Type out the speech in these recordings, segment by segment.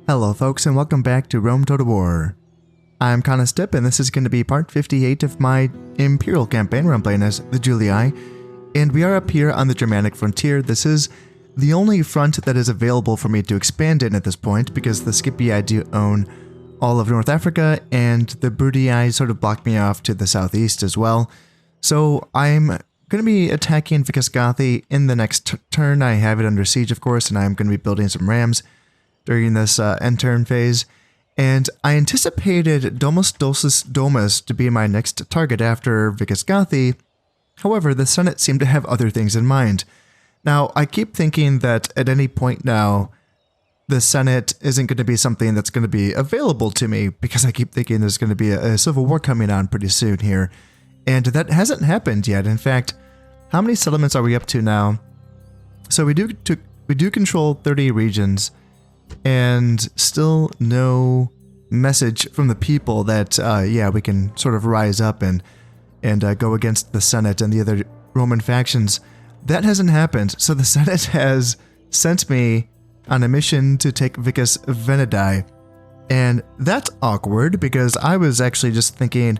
Hello folks and welcome back to Rome Total War. I'm Conostip and this is going to be part 58 of my Imperial campaign where I'm playing as the Julii, and we are up here on the Germanic frontier. This is the only front that is available for me to expand in at this point because the Scipii do own all of North Africa and the Brudii sort of blocked me off to the southeast as well. So I'm going to be attacking Vicus Gothi in the next turn. I have it under siege of course, and I'm going to be building some rams during this end turn phase, and I anticipated Domus Dosis Domus to be my next target after Vicus Gothi. However, the Senate seemed to have other things in mind. Now, I keep thinking that at any point now, the Senate isn't going to be something that's going to be available to me, because I keep thinking there's going to be a civil war coming on pretty soon here, and that hasn't happened yet. In fact, how many settlements are we up to now? So we do control 30 regions, and still no message from the people that, yeah, we can sort of rise up and go against the Senate and the other Roman factions. That hasn't happened, so the Senate has sent me on a mission to take Vicus Venedi, and that's awkward because I was actually just thinking,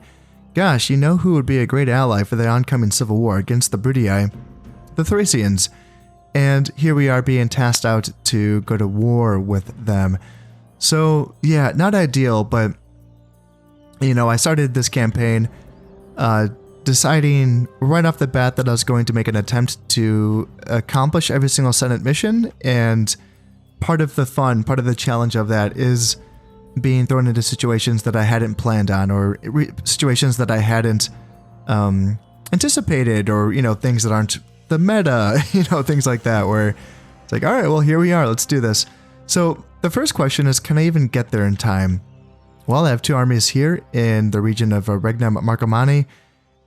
gosh, you know who would be a great ally for the oncoming civil war against the Brudii? The Thracians. And here we are being tasked out to go to war with them. So, yeah, not ideal, but, you know, I started this campaign deciding right off the bat that I was going to make an attempt to accomplish every single Senate mission, and part of the fun, part of the challenge of that is being thrown into situations that I hadn't planned on, or situations that I hadn't anticipated, or, you know, things that aren't the meta, you know, things like that, where it's like, all right, well, here we are, let's do this. So the first question is, can I even get there in time? Well, I have two armies here in the region of Regna Marcomanni,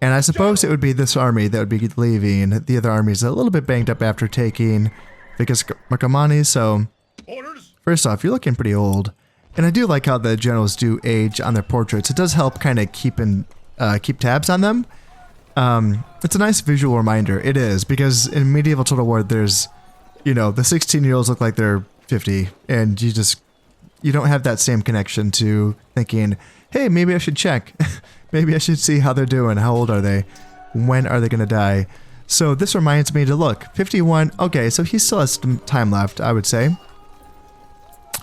and I suppose it would be this army that would be leaving. The other army is a little bit banged up after taking Vicus Marcomanni, so first off, you're looking pretty old. And I do like how the generals do age on their portraits. It does help kind of keep tabs on them. It's a nice visual reminder. It is, because in medieval Total War, there's, you know, the 16-year-olds look like they're 50, and you don't have that same connection to thinking, hey, maybe I should check. Maybe I should see how they're doing. How old are they? When are they going to die? So this reminds me to look, 51, okay, so he still has some time left, I would say.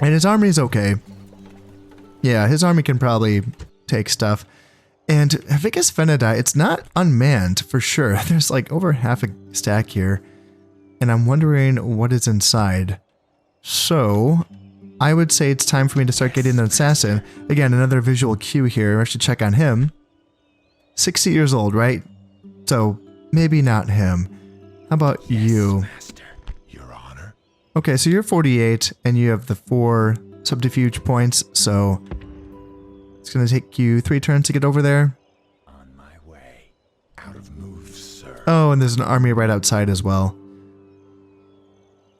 And his army is okay. Yeah, his army can probably take stuff. And Vicus Venedi, it's not unmanned for sure. There's like over half a stack here, and I'm wondering what is inside. So I would say it's time for me to start getting an assassin. Again, another visual cue here. I should check on him. 60 years old, right? So maybe not him. How about you? Master, Your Honor. Okay, so you're 48 and you have the 4 subterfuge points, so it's going to take you 3 turns to get over there. On my way. Out of moves, sir. Oh, and there's an army right outside as well.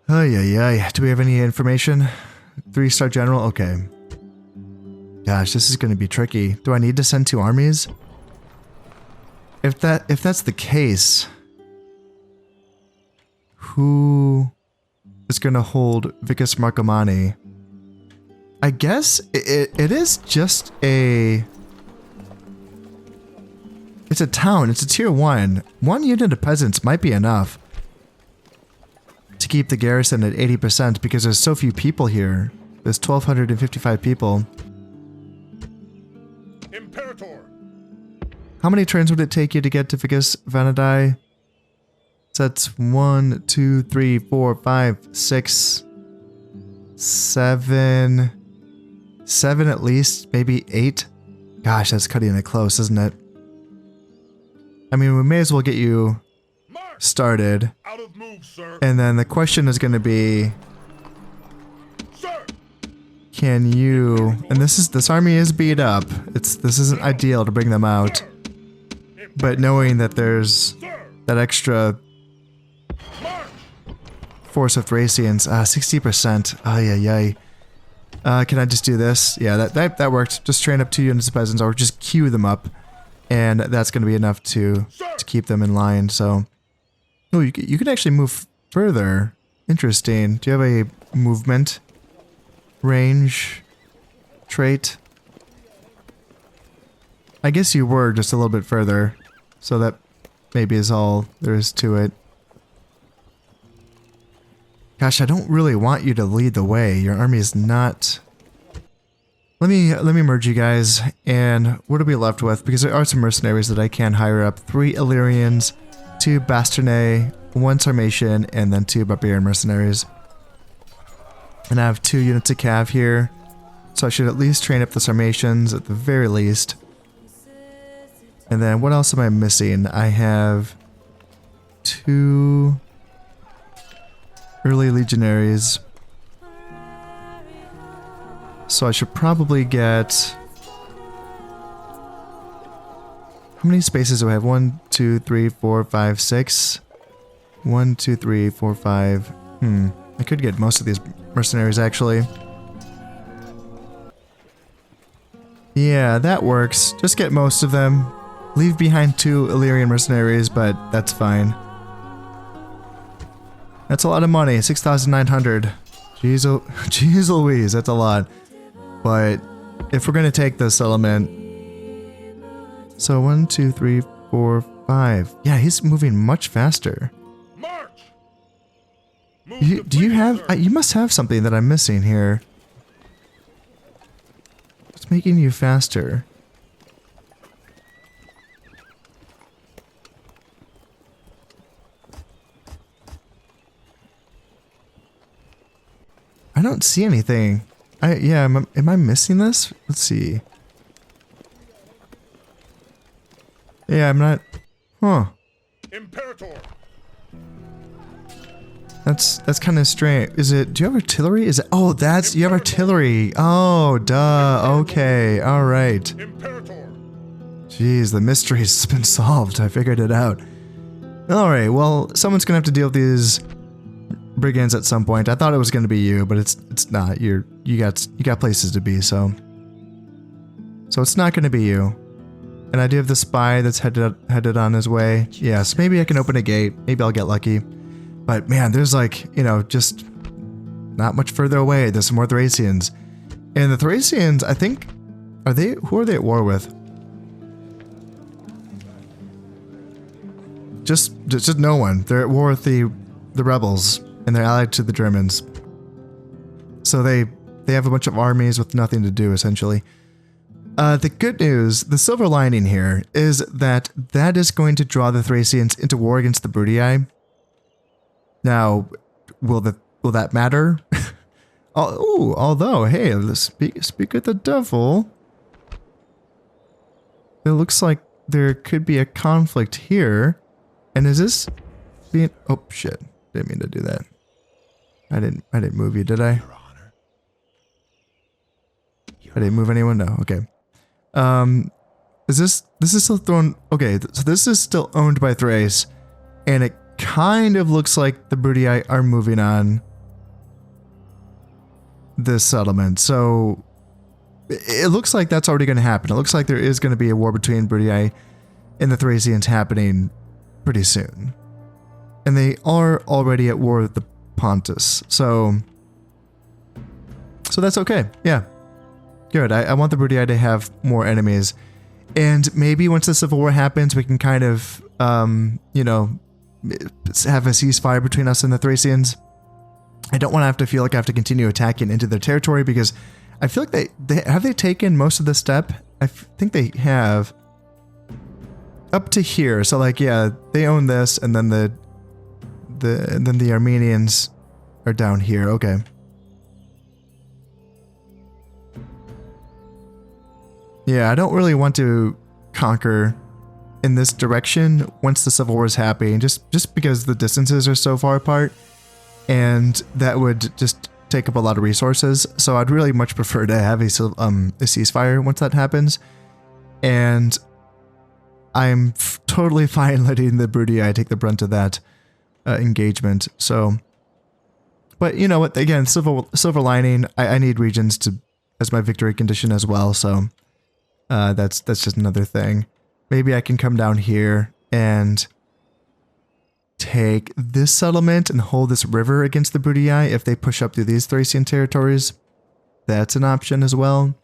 Oh, yeah. Do we have any information? 3-star general? Okay. Gosh, this is going to be tricky. Do I need to send 2 armies? If that's the case, who is going to hold Vicus Marcomanni? I guess it is just it's a town. It's a tier 1. 1 unit of peasants might be enough to keep the garrison at 80% because there's so few people here. There's 1,255 people. Imperator. How many turns would it take you to get to Vicus Venedi? So that's 1, 2, 3, 4, 5, 6, 7... 7 at least, maybe 8. Gosh, that's cutting it close, isn't it? I mean, we may as well get you started. Out of moves, sir. And then the question is going to be, Sir. can you? And this army is beat up. This isn't ideal to bring them out, but knowing that there's that extra force of Thracians, 60%. Ay. Can I just do this? Yeah, that worked. Just train up 2 units of peasants, or just queue them up, and that's going to be enough to keep them in line. So, oh, you can actually move further. Interesting. Do you have a movement? range trait. I guess you were just a little bit further, so that maybe is all there is to it. Gosh, I don't really want you to lead the way. Your army is not... Let me merge you guys, and what are we left with? Because there are some mercenaries that I can hire up. 3 Illyrians, 2 Bastarnae, 1 Sarmatian, and then 2 Barbarian mercenaries. And I have 2 units of cav here, so I should at least train up the Sarmatians at the very least. And then what else am I missing? I have 2 early legionaries. So I should probably get... How many spaces do I have? 1, 2, 3, 4, 5, 6. 1, 2, 3, 4, 5. I could get most of these mercenaries actually. Yeah, that works. Just get most of them. Leave behind 2 Illyrian mercenaries, but that's fine. That's a lot of money, 6,900. Jeez Louise, that's a lot. But if we're gonna take this settlement, so 1, 2, 3, 4, 5. Yeah, he's moving much faster. March! Do you have? You must have something that I'm missing here. What's making you faster? I don't see anything. Yeah, am I missing this? Let's see. Yeah, I'm not. Huh. Imperator. That's kind of strange. Is it? Do you have artillery? Is it? Oh, that's you have artillery. Oh, duh. Okay. All right. Imperator. Jeez, the mystery's been solved. I figured it out. All right. Well, someone's gonna have to deal with these brigands at some point. I thought it was gonna be you, but it's not. You got places to be, so it's not gonna be you. And I do have the spy that's headed on his way. Yes, maybe I can open a gate. Maybe I'll get lucky. But man, there's like, you know, just not much further away. There's some more Thracians. And the Thracians, I think, who are they at war with? Just no one. They're at war with the rebels, and they're allied to the Germans. So they have a bunch of armies with nothing to do, essentially. The good news, the silver lining here, is that is going to draw the Thracians into war against the Brutii. Now, will that matter? Although, hey, let's speak of the devil. It looks like there could be a conflict here. And is this being... Oh, shit. Didn't mean to do that. I didn't move you, did I? Your Honor. I didn't move anyone? No, okay. This is still thrown... Okay, so this is still owned by Thrace. And it kind of looks like the Brutii are moving on this settlement. So it looks like that's already going to happen. It looks like there is going to be a war between Brutii and the Thracians happening pretty soon. And they are already at war with the Pontus. So that's okay. Yeah. Good. I want the Brutii to have more enemies. And maybe once the Civil War happens, we can kind of, you know, have a ceasefire between us and the Thracians. I don't want to have to feel like I have to continue attacking into their territory, because I feel like they taken most of the step. I think they have up to here. So like, yeah, they own this, and then the Armenians are down here. Okay. Yeah, I don't really want to conquer in this direction once the Civil War is happening, just because the distances are so far apart, and that would just take up a lot of resources. So I'd really much prefer to have a ceasefire once that happens, and I'm totally fine letting the Brutii take the brunt of that engagement. So, but you know what? Again, silver lining. I need regions as my victory condition as well. So that's just another thing. Maybe I can come down here and take this settlement and hold this river against the Brutii if they push up through these Thracian territories. That's an option as well.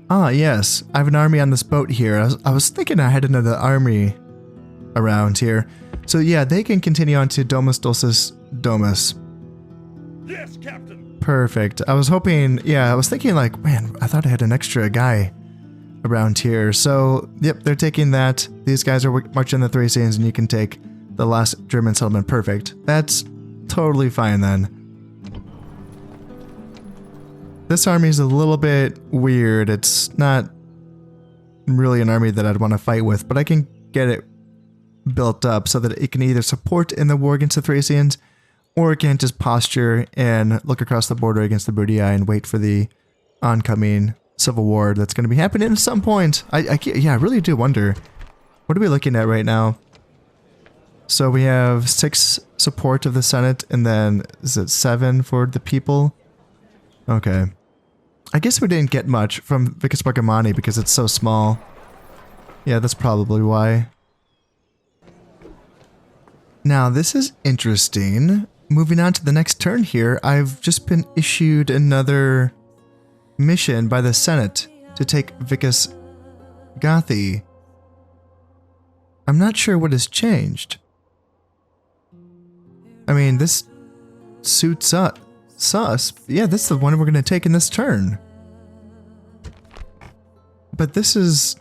Ah, yes. I have an army on this boat here. I was thinking I had another army around here. So yeah, they can continue on to Domus Dulcis Domus. Yes, Captain. Perfect. I was hoping, yeah, I was thinking like, man, I thought I had an extra guy around here. So, yep, they're taking that. These guys are marching the Thracians, and you can take the last German settlement. Perfect. That's totally fine then. This army is a little bit weird. It's not really an army that I'd want to fight with, but I can get it built up so that it can either support in the war against the Thracians, or it can just posture and look across the border against the Brutii and wait for the oncoming civil war that's going to be happening at some point. Yeah, I really do wonder. What are we looking at right now? So we have 6 support of the Senate, and then is it 7 for the people? Okay. I guess we didn't get much from Vicus Gothi because it's so small. Yeah, that's probably why. Now, this is interesting. Moving on to the next turn here, I've just been issued another mission by the Senate to take Vicus Gothi. I'm not sure what has changed. I mean, this suits us. Yeah, this is the one we're going to take in this turn. But this is...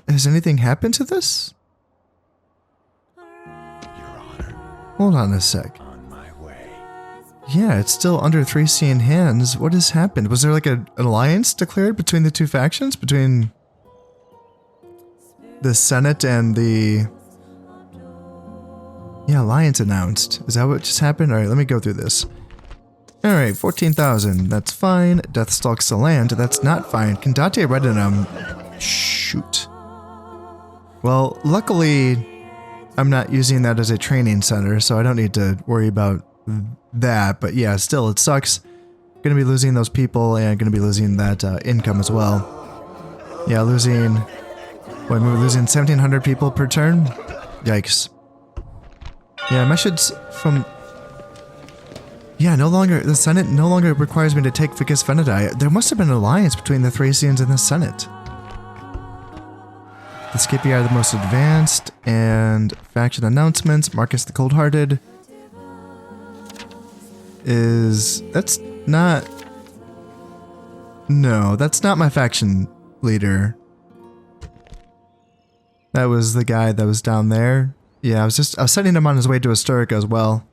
Has anything happened to this? Your Honor. Hold on a sec. On my way. Yeah, it's still under Thracian hands. What has happened? Was there like an alliance declared between the two factions? Between the Senate and the... Yeah, alliance announced. Is that what just happened? Alright, let me go through this. Alright, 14,000. That's fine. Death stalks the land. That's not fine. Condate Redinum. Shoot. Well, luckily, I'm not using that as a training center, so I don't need to worry about that. But yeah, still, it sucks. Gonna be losing those people, and gonna be losing that income as well. Yeah, losing... What, we're losing 1,700 people per turn? Yikes. Yeah, message from... Yeah, no longer, the Senate no longer requires me to take Vicus Veneti. There must have been an alliance between the Thracians and the Senate. The Scipii are the most advanced, and faction announcements. Marcus the Cold-Hearted is... That's not... No, that's not my faction leader. That was the guy that was down there. Yeah, I was sending him on his way to Asturica as well.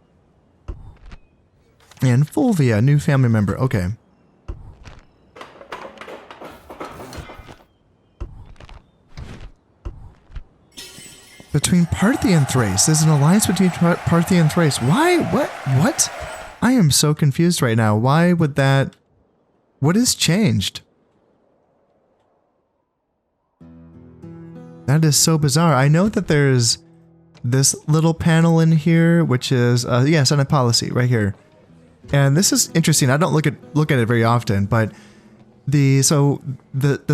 And Fulvia, new family member. Okay. Between Parthian and Thrace. There's an alliance between Parthian and Thrace. Why? What? I am so confused right now. Why would that... What has changed? That is so bizarre. I know that there's this little panel in here, which is, yeah, Senate policy right here. And this is interesting. I don't look at it very often, but the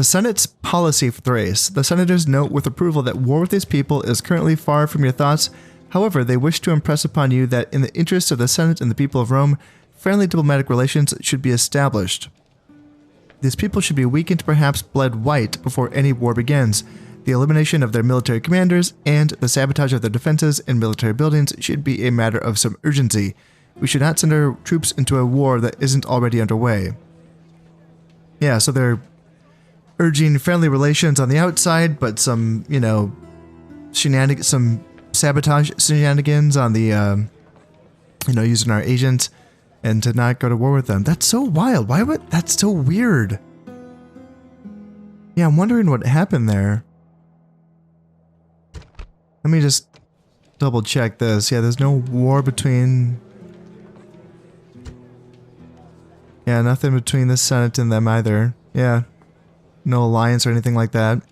Senate's policy for Thrace. The senators note with approval that war with these people is currently far from your thoughts. However, they wish to impress upon you that in the interest of the Senate and the people of Rome, friendly diplomatic relations should be established. These people should be weakened, perhaps bled white, before any war begins. The elimination of their military commanders and the sabotage of their defenses and military buildings should be a matter of some urgency. We should not send our troops into a war that isn't already underway. Yeah, so they're urging friendly relations on the outside, but some, you know, some sabotage shenanigans on the, you know, using our agents, and to not go to war with them. That's so wild. Why would... That's so weird. Yeah, I'm wondering what happened there. Let me just double check this. Yeah, there's no war between... Yeah, nothing between the Senate and them either. Yeah. No alliance or anything like that.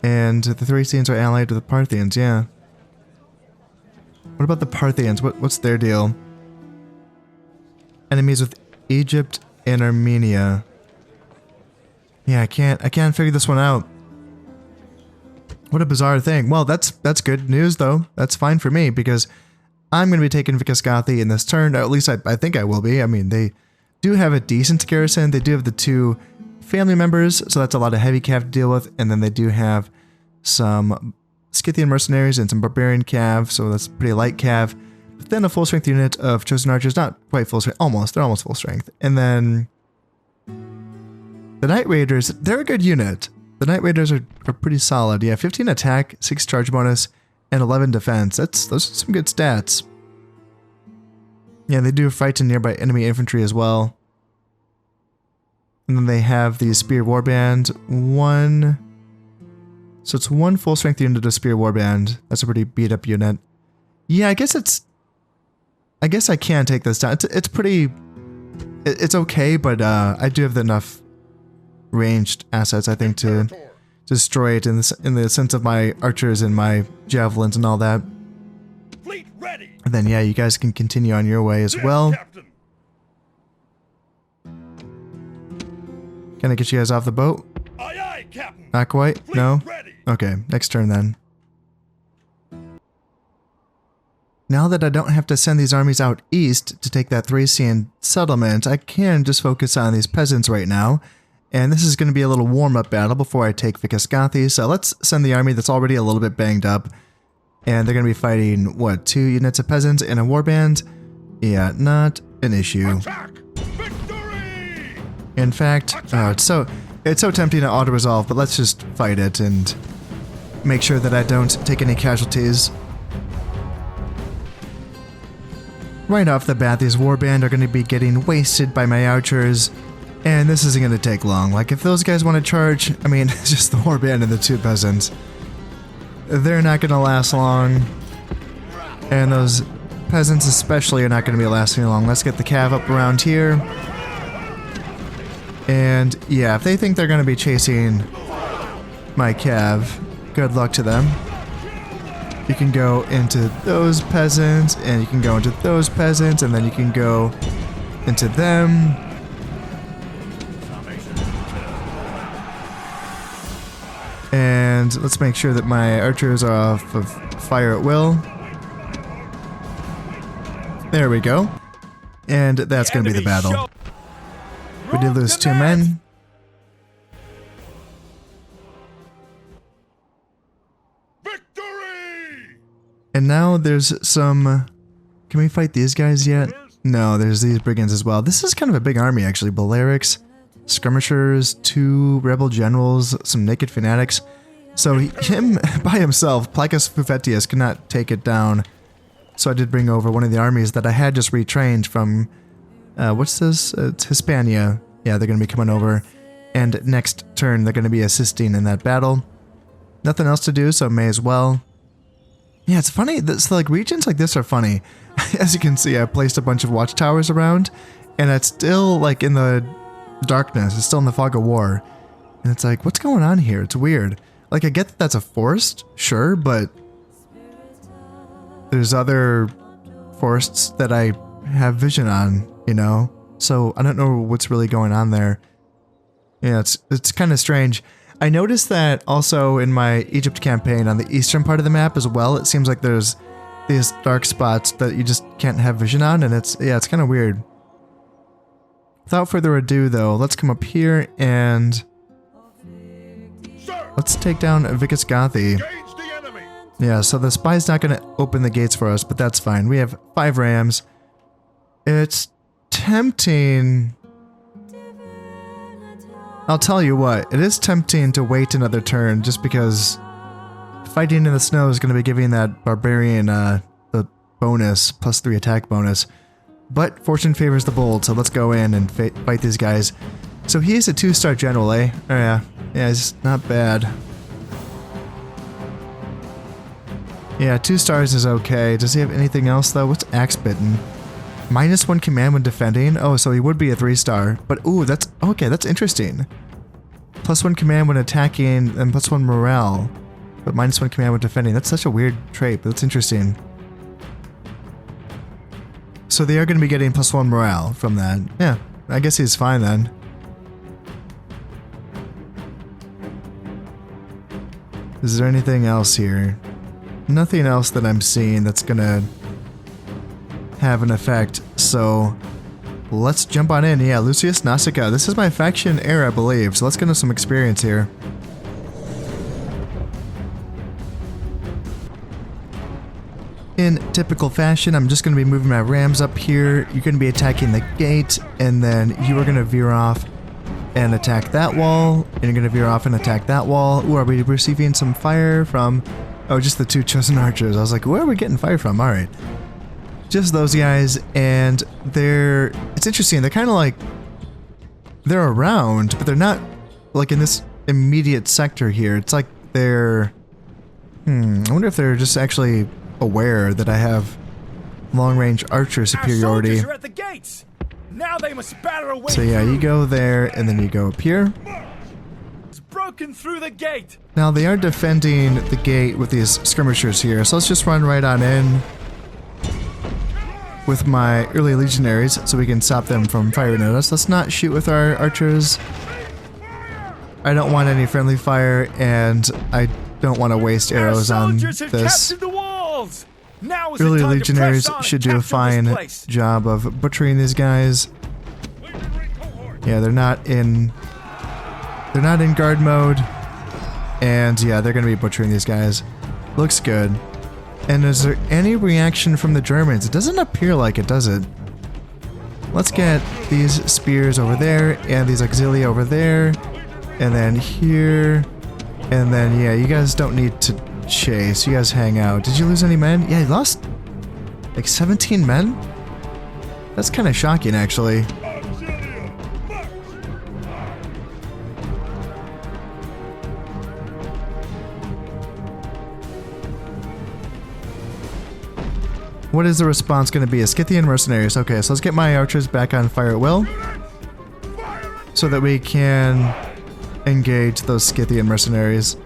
And the Thracians are allied to the Parthians, yeah. What about the Parthians? What's their deal? Enemies with Egypt and Armenia. Yeah, I can't figure this one out. What a bizarre thing. Well, that's good news though. That's fine for me because I'm going to be taking Vicus Gothi in this turn, or at least I think I will be. I mean, they do have a decent garrison. They do have the 2 family members, so that's a lot of heavy cav to deal with, and then they do have some Scythian mercenaries and some barbarian cav, so that's pretty light cav. But then a full strength unit of chosen archers, not quite full strength, almost, they're almost full strength. And then the Night Raiders, they're a good unit. The Night Raiders are pretty solid. Yeah, 15 attack, 6 charge bonus, and 11 defense. Those are some good stats. Yeah, they do fight in nearby enemy infantry as well. And then they have the Spear Warband. So it's 1 full strength unit of Spear Warband. That's a pretty beat up unit. Yeah, I guess I can take this down. It's okay, but I do have enough ranged assets, I think, to destroy it in the sense of my archers and my javelins and all that. Fleet ready. And then yeah, you guys can continue on your way as well. Captain. Can I get you guys off the boat? Aye, aye, Captain. Not quite? Fleet No? ready. Okay, next turn then. Now that I don't have to send these armies out east to take that Thracian settlement, I can just focus on these peasants right now. And this is going to be a little warm-up battle before I take Vicus Gothi, so let's send the army that's already a little bit banged up. And they're going to be fighting, what, 2 units of peasants and a warband? Yeah, not an issue. Attack. Victory. In fact, it's so tempting to auto-resolve, but let's just fight it and make sure that I don't take any casualties. Right off the bat, these warband are going to be getting wasted by my archers, and this isn't going to take long. Like, if those guys want to charge, I mean, it's just the warband and the 2 peasants. They're not going to last long, and those peasants especially are not going to be lasting long. Let's get the cav up around here. And yeah, if they think they're going to be chasing my cav, good luck to them. You can go into those peasants, and you can go into those peasants, and then you can go into them. And let's make sure that my archers are off of fire at will. There we go. And that's going to be the battle. We did lose 2 men. Victory. And now there's some... Can we fight these guys yet? No, there's these brigands as well. This is kind of a big army, actually. Balearics, skirmishers, 2 rebel generals, some naked fanatics. So him by himself, Placus Fufetius, could not take it down. So I did bring over one of the armies that I had just retrained from... what's this? It's Hispania. Yeah, they're going to be coming over. And next turn, they're going to be assisting in that battle. Nothing else to do, so may as well. Yeah, it's funny. So, like, regions like this are funny. As you can see, I placed a bunch of watchtowers around, and it's still, like, in the darkness. It's still in the fog of war. And it's like, what's going on here? It's weird. Like, I get that that's a forest, sure, but there's other forests that I have vision on, you know? So I don't know what's really going on there. Yeah, it's kind of strange. I noticed that also in my Egypt campaign on the eastern part of the map as well. It seems like there's these dark spots that you just can't have vision on, and it's kind of weird. Without further ado, though, let's come up here and let's take down Vicus Gothi. Engage the enemy. Yeah, so the spy's not going to open the gates for us, but that's fine. We have 5 rams. It's tempting. I'll tell you what, it is tempting to wait another turn just because fighting in the snow is going to be giving that barbarian the bonus, +3 attack bonus. But fortune favors the bold, so let's go in and fight these guys. So he is a 2-star general, eh? Oh yeah, it's not bad. Yeah, 2 stars is okay. Does he have anything else though? What's axe bitten? -1 command when defending. Oh, so he would be a 3-star. But ooh, that's okay. That's interesting. +1 command when attacking and +1 morale, but -1 command when defending. That's such a weird trait, but that's interesting. So they are going to be getting +1 morale from that. Yeah, I guess he's fine then. Is there anything else here? Nothing else that I'm seeing that's gonna have an effect. So let's jump on in. Yeah, Lucius Nausicaa. This is my faction heir, I believe. So let's get into some experience here. In typical fashion, I'm just going to be moving my rams up here. You're going to be attacking the gate, and then you are going to veer off and attack that wall, and you're going to veer off and attack that wall. Ooh, are we receiving some fire from... Oh, just the two chosen archers. I was like, where are we getting fire from? Alright. Just those guys, and they're... It's interesting, they're kind of like... They're around, but they're not, like, in this immediate sector here. It's like they're... I wonder if they're just actually aware that I have long-range archer superiority. Our soldiers are at the gates. Now they must batter away. So yeah, you go there, and then you go up here. It's broken through the gate. Now they are defending the gate with these skirmishers here, so let's just run right on in with my early legionaries so we can stop them from firing at us. Let's not shoot with our archers. I don't want any friendly fire, and I don't want to waste arrows on this. Now is Early the time legionaries to press on should and do a capture fine this place. job of butchering these guys. Yeah, they're not in guard mode, and yeah, they're gonna be butchering these guys. Looks good. And is there any reaction from the Germans? It doesn't appear like it, does it? Let's get these spears over there, and these auxilia over there, and then here, and then yeah, you guys don't need to chase. You guys hang out. Did you lose any men? Yeah, you lost like 17 men? That's kind of shocking, actually. What is the response going to be? A Scythian mercenaries. Okay, so let's get my archers back on fire at will so that we can engage those Scythian mercenaries.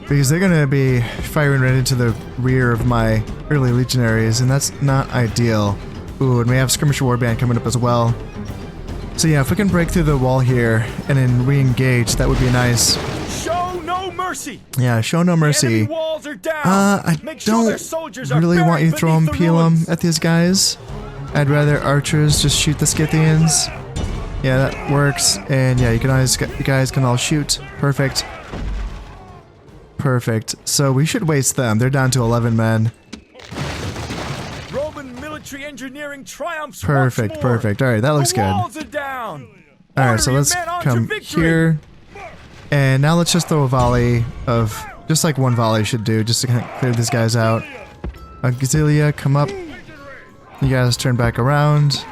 Because they're going to be firing right into the rear of my early legionaries, and that's not ideal. Ooh, and we have skirmisher warband coming up as well. So yeah, if we can break through the wall here and then re-engage, that would be nice. Show no mercy. Yeah, show no mercy. The enemy walls are down. I Make sure their don't soldiers are really want you buried to throw them, beneath the peel them ruins. at these guys. I'd rather archers just shoot the Scythians. Yeah, that works. And yeah, you guys can all shoot. Perfect. Perfect. So we should waste them. They're down to 11 men. Roman military engineering triumphs. Perfect, once more. perfect. All right, that looks The good. walls are down. All right, Order so your let's men on to come victory. here. And now let's just throw a volley of, just like one volley should do, just to kind of clear these guys out. Auxilia, come up. You guys turn back around.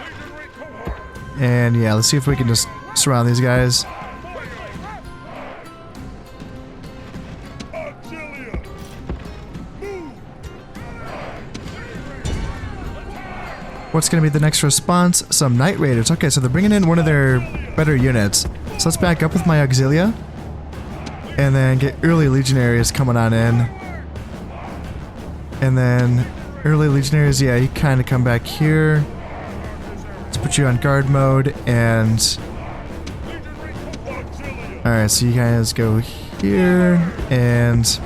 And yeah, let's see if we can just surround these guys. What's going to be the next response? Some Night Raiders. Okay, so they're bringing in one of their better units. So let's back up with my Auxilia. And then get early legionaries coming on in. And then early legionaries, yeah, you kind of come back here. Let's put you on guard mode and... Alright, so you guys go here and...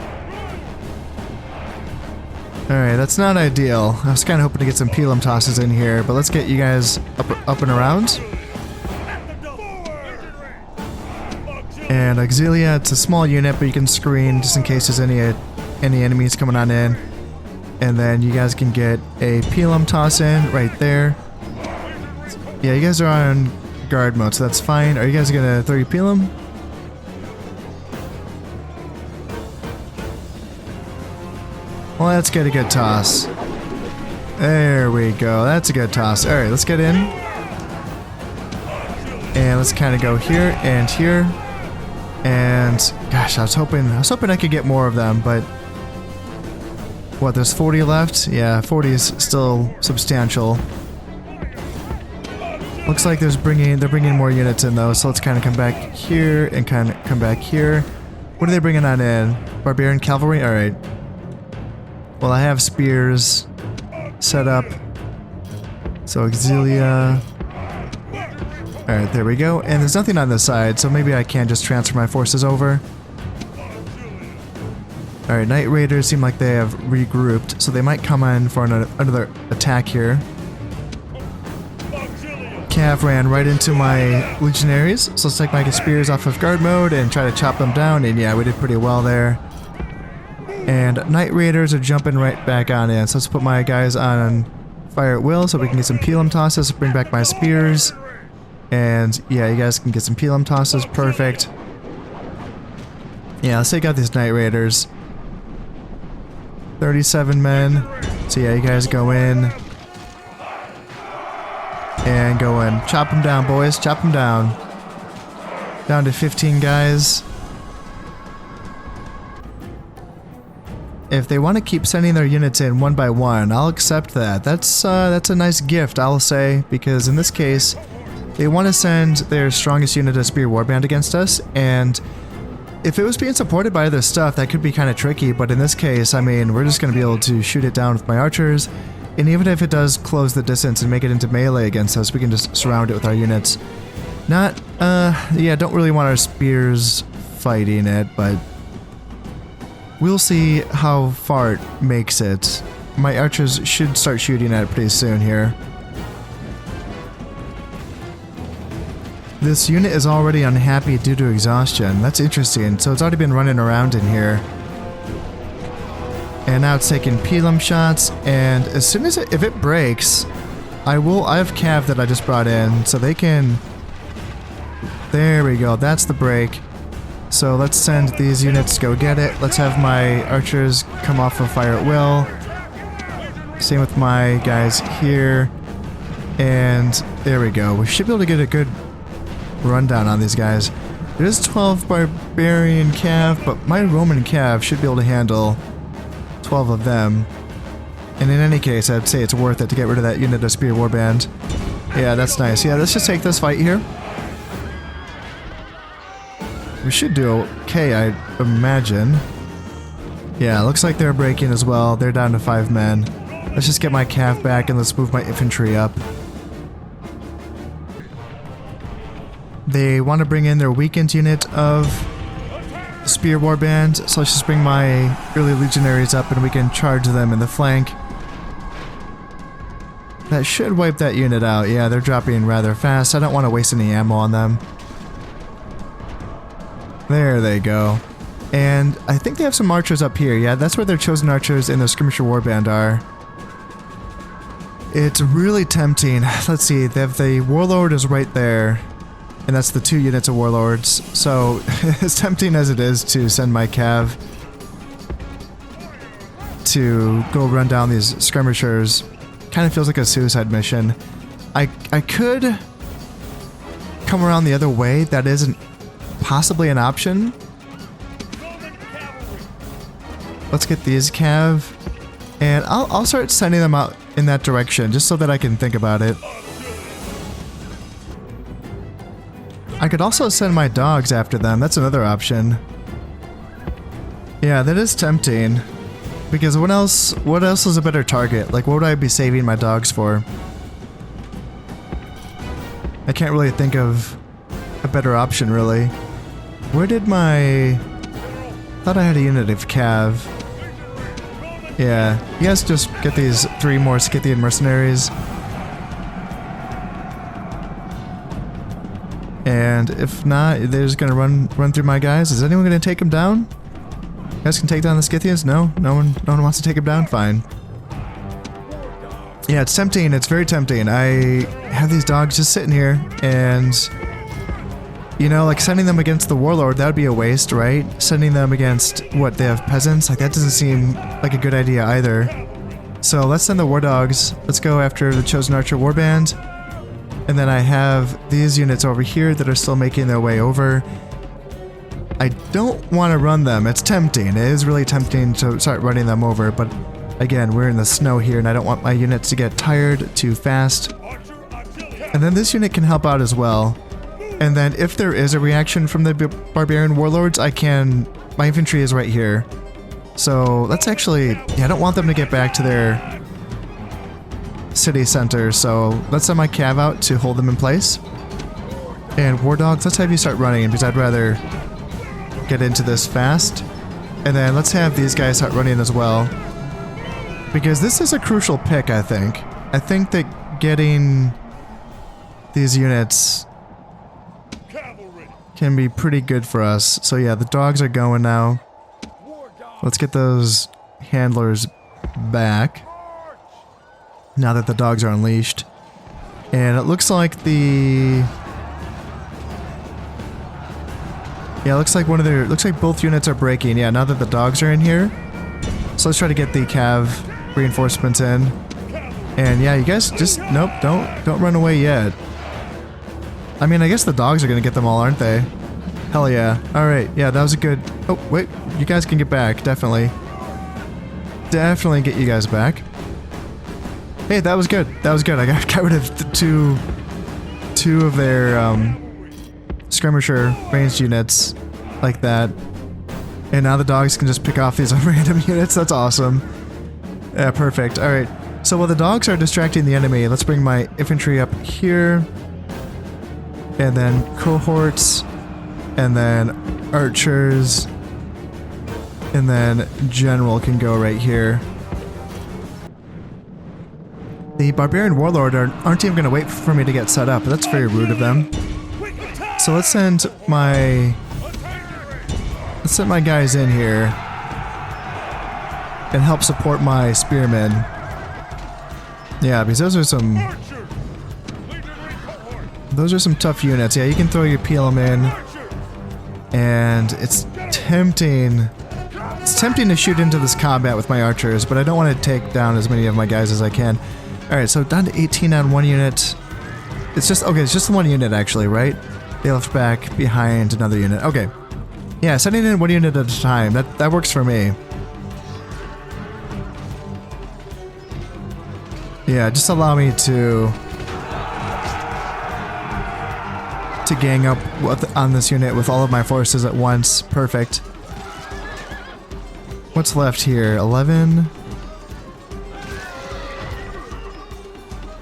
Alright, that's not ideal. I was kind of hoping to get some Pelum tosses in here, but let's get you guys up and around. And Auxilia, it's a small unit, but you can screen just in case there's any enemies coming on in. And then you guys can get a Pelum toss in right there. Yeah, you guys are on guard mode, so that's fine. Are you guys gonna throw your Pelum? Well, let's get a good toss. There we go. That's a good toss. Alright, let's get in. And let's kind of go here and here. And gosh, I was hoping I could get more of them, but what, there's 40 left? Yeah, 40 is still substantial. Looks like they're bringing more units in though, so let's kind of come back here and kind of come back here. What are they bringing on in? Barbarian cavalry? Alright. Well, I have spears set up. So Auxilia. Alright, there we go. And there's nothing on this side, so maybe I can just transfer my forces over. Alright, Night Raiders seem like they have regrouped, so they might come in for another attack here. Cav ran right into my legionaries, so let's take my spears off of guard mode and try to chop them down, and yeah, we did pretty well there. And Knight Raiders are jumping right back on in, so let's put my guys on fire at will so we can get some Pelum tosses, bring back my spears. And yeah, you guys can get some Pelum tosses, perfect. Yeah, let's take out these Knight Raiders. 37 men. So yeah, you guys go in. And go in. Chop them down, boys. Chop them down. Down to 15 guys. If they want to keep sending their units in one by one, I'll accept that. That's a nice gift, I'll say, because in this case, they want to send their strongest unit of Spear Warband against us, and if it was being supported by other stuff, that could be kind of tricky, but in this case, I mean, we're just going to be able to shoot it down with my archers, and even if it does close the distance and make it into melee against us, we can just surround it with our units. Yeah, don't really want our spears fighting it, but we'll see how far it makes it. My archers should start shooting at it pretty soon here. This unit is already unhappy due to exhaustion. That's interesting. So it's already been running around in here. And now it's taking Pelum shots, and as soon as if it breaks, I have Cav that I just brought in, so they can... There we go, that's the break. So let's send these units to go get it. Let's have my archers come off of fire at will. Same with my guys here. And there we go. We should be able to get a good rundown on these guys. There's 12 barbarian cav, but my Roman cav should be able to handle 12 of them. And in any case, I'd say it's worth it to get rid of that unit of Spear Warband. Yeah, that's nice. Yeah, let's just take this fight here. We should do okay, I imagine. Yeah, looks like they're breaking as well. They're down to 5 men. Let's just get my cav back and let's move my infantry up. They want to bring in their weakened unit of Spear Warband, so let's just bring my early legionaries up and we can charge them in the flank. That should wipe that unit out. Yeah, they're dropping rather fast. I don't want to waste any ammo on them. There they go. And I think they have some archers up here. Yeah, that's where their chosen archers and their skirmisher warband are. It's really tempting. Let's see, they have the warlord is right there. And that's the 2 units of warlords. So, as tempting as it is to send my cav to go run down these skirmishers, kind of feels like a suicide mission. I could come around the other way. That isn't possibly an option. Let's get these cav, and I'll start sending them out in that direction just so that I can think about it. I could also send my dogs after them. That's another option. Yeah, that is tempting. Because what else is a better target? Like, what would I be saving my dogs for? I can't really think of a better option, really. Where did my... thought I had a unit of cav. Yeah, you guys just get these 3 more Scythian mercenaries. And if not, they're just gonna run through my guys. Is anyone gonna take them down? You guys can take down the Scythians? No? No one wants to take them down? Fine. Yeah, it's tempting. It's very tempting. I have these dogs just sitting here, and... you know, like sending them against the warlord, that would be a waste, right? Sending them against, what, they have peasants? Like, that doesn't seem like a good idea either. So let's send the war dogs. Let's go after the chosen archer warband. And then I have these units over here that are still making their way over. I don't want to run them. It's tempting. It is really tempting to start running them over, but again, we're in the snow here and I don't want my units to get tired too fast. And then this unit can help out as well. And then if there is a reaction from the barbarian warlords, my infantry is right here. So let's actually, yeah, I don't want them to get back to their city center, so let's send my cav out to hold them in place. And war dogs, let's have you start running because I'd rather get into this fast. And then let's have these guys start running as well. Because this is a crucial pick, I think. I think that getting these units can be pretty good for us. So yeah, the dogs are going now. Let's get those handlers back now that the dogs are unleashed. And it looks like the... Yeah, it looks like looks like both units are breaking. Yeah, now that the dogs are in here. So let's try to get the cav reinforcements in. And yeah, you guys just... Nope, don't run away yet. I mean, I guess the dogs are gonna get them all, aren't they? Hell yeah. Alright, yeah, that was a good... Oh, wait, you guys can get back, definitely. Definitely get you guys back. Hey, that was good. That was good. I got rid of the two of their skirmisher ranged units like that. And now the dogs can just pick off these random units. That's awesome. Yeah, perfect. Alright, so while the dogs are distracting the enemy, let's bring my infantry up here. And then cohorts, and then archers, and then general can go right here. The barbarian warlord aren't even going to wait for me to get set up. That's very rude of them. So let's send my guys in here and help support my spearmen. Yeah, because those are some tough units. Yeah, you can throw your PLM in, and it's tempting to shoot into this combat with my archers, but I don't want to take down as many of my guys as I can. Alright, so down to 18 on one unit. It's just the one unit actually, right? They left back behind another unit. Okay. Yeah, sending in one unit at a time. That works for me. Yeah, just allow me to gang up on this unit with all of my forces at once. Perfect. What's left here? 11?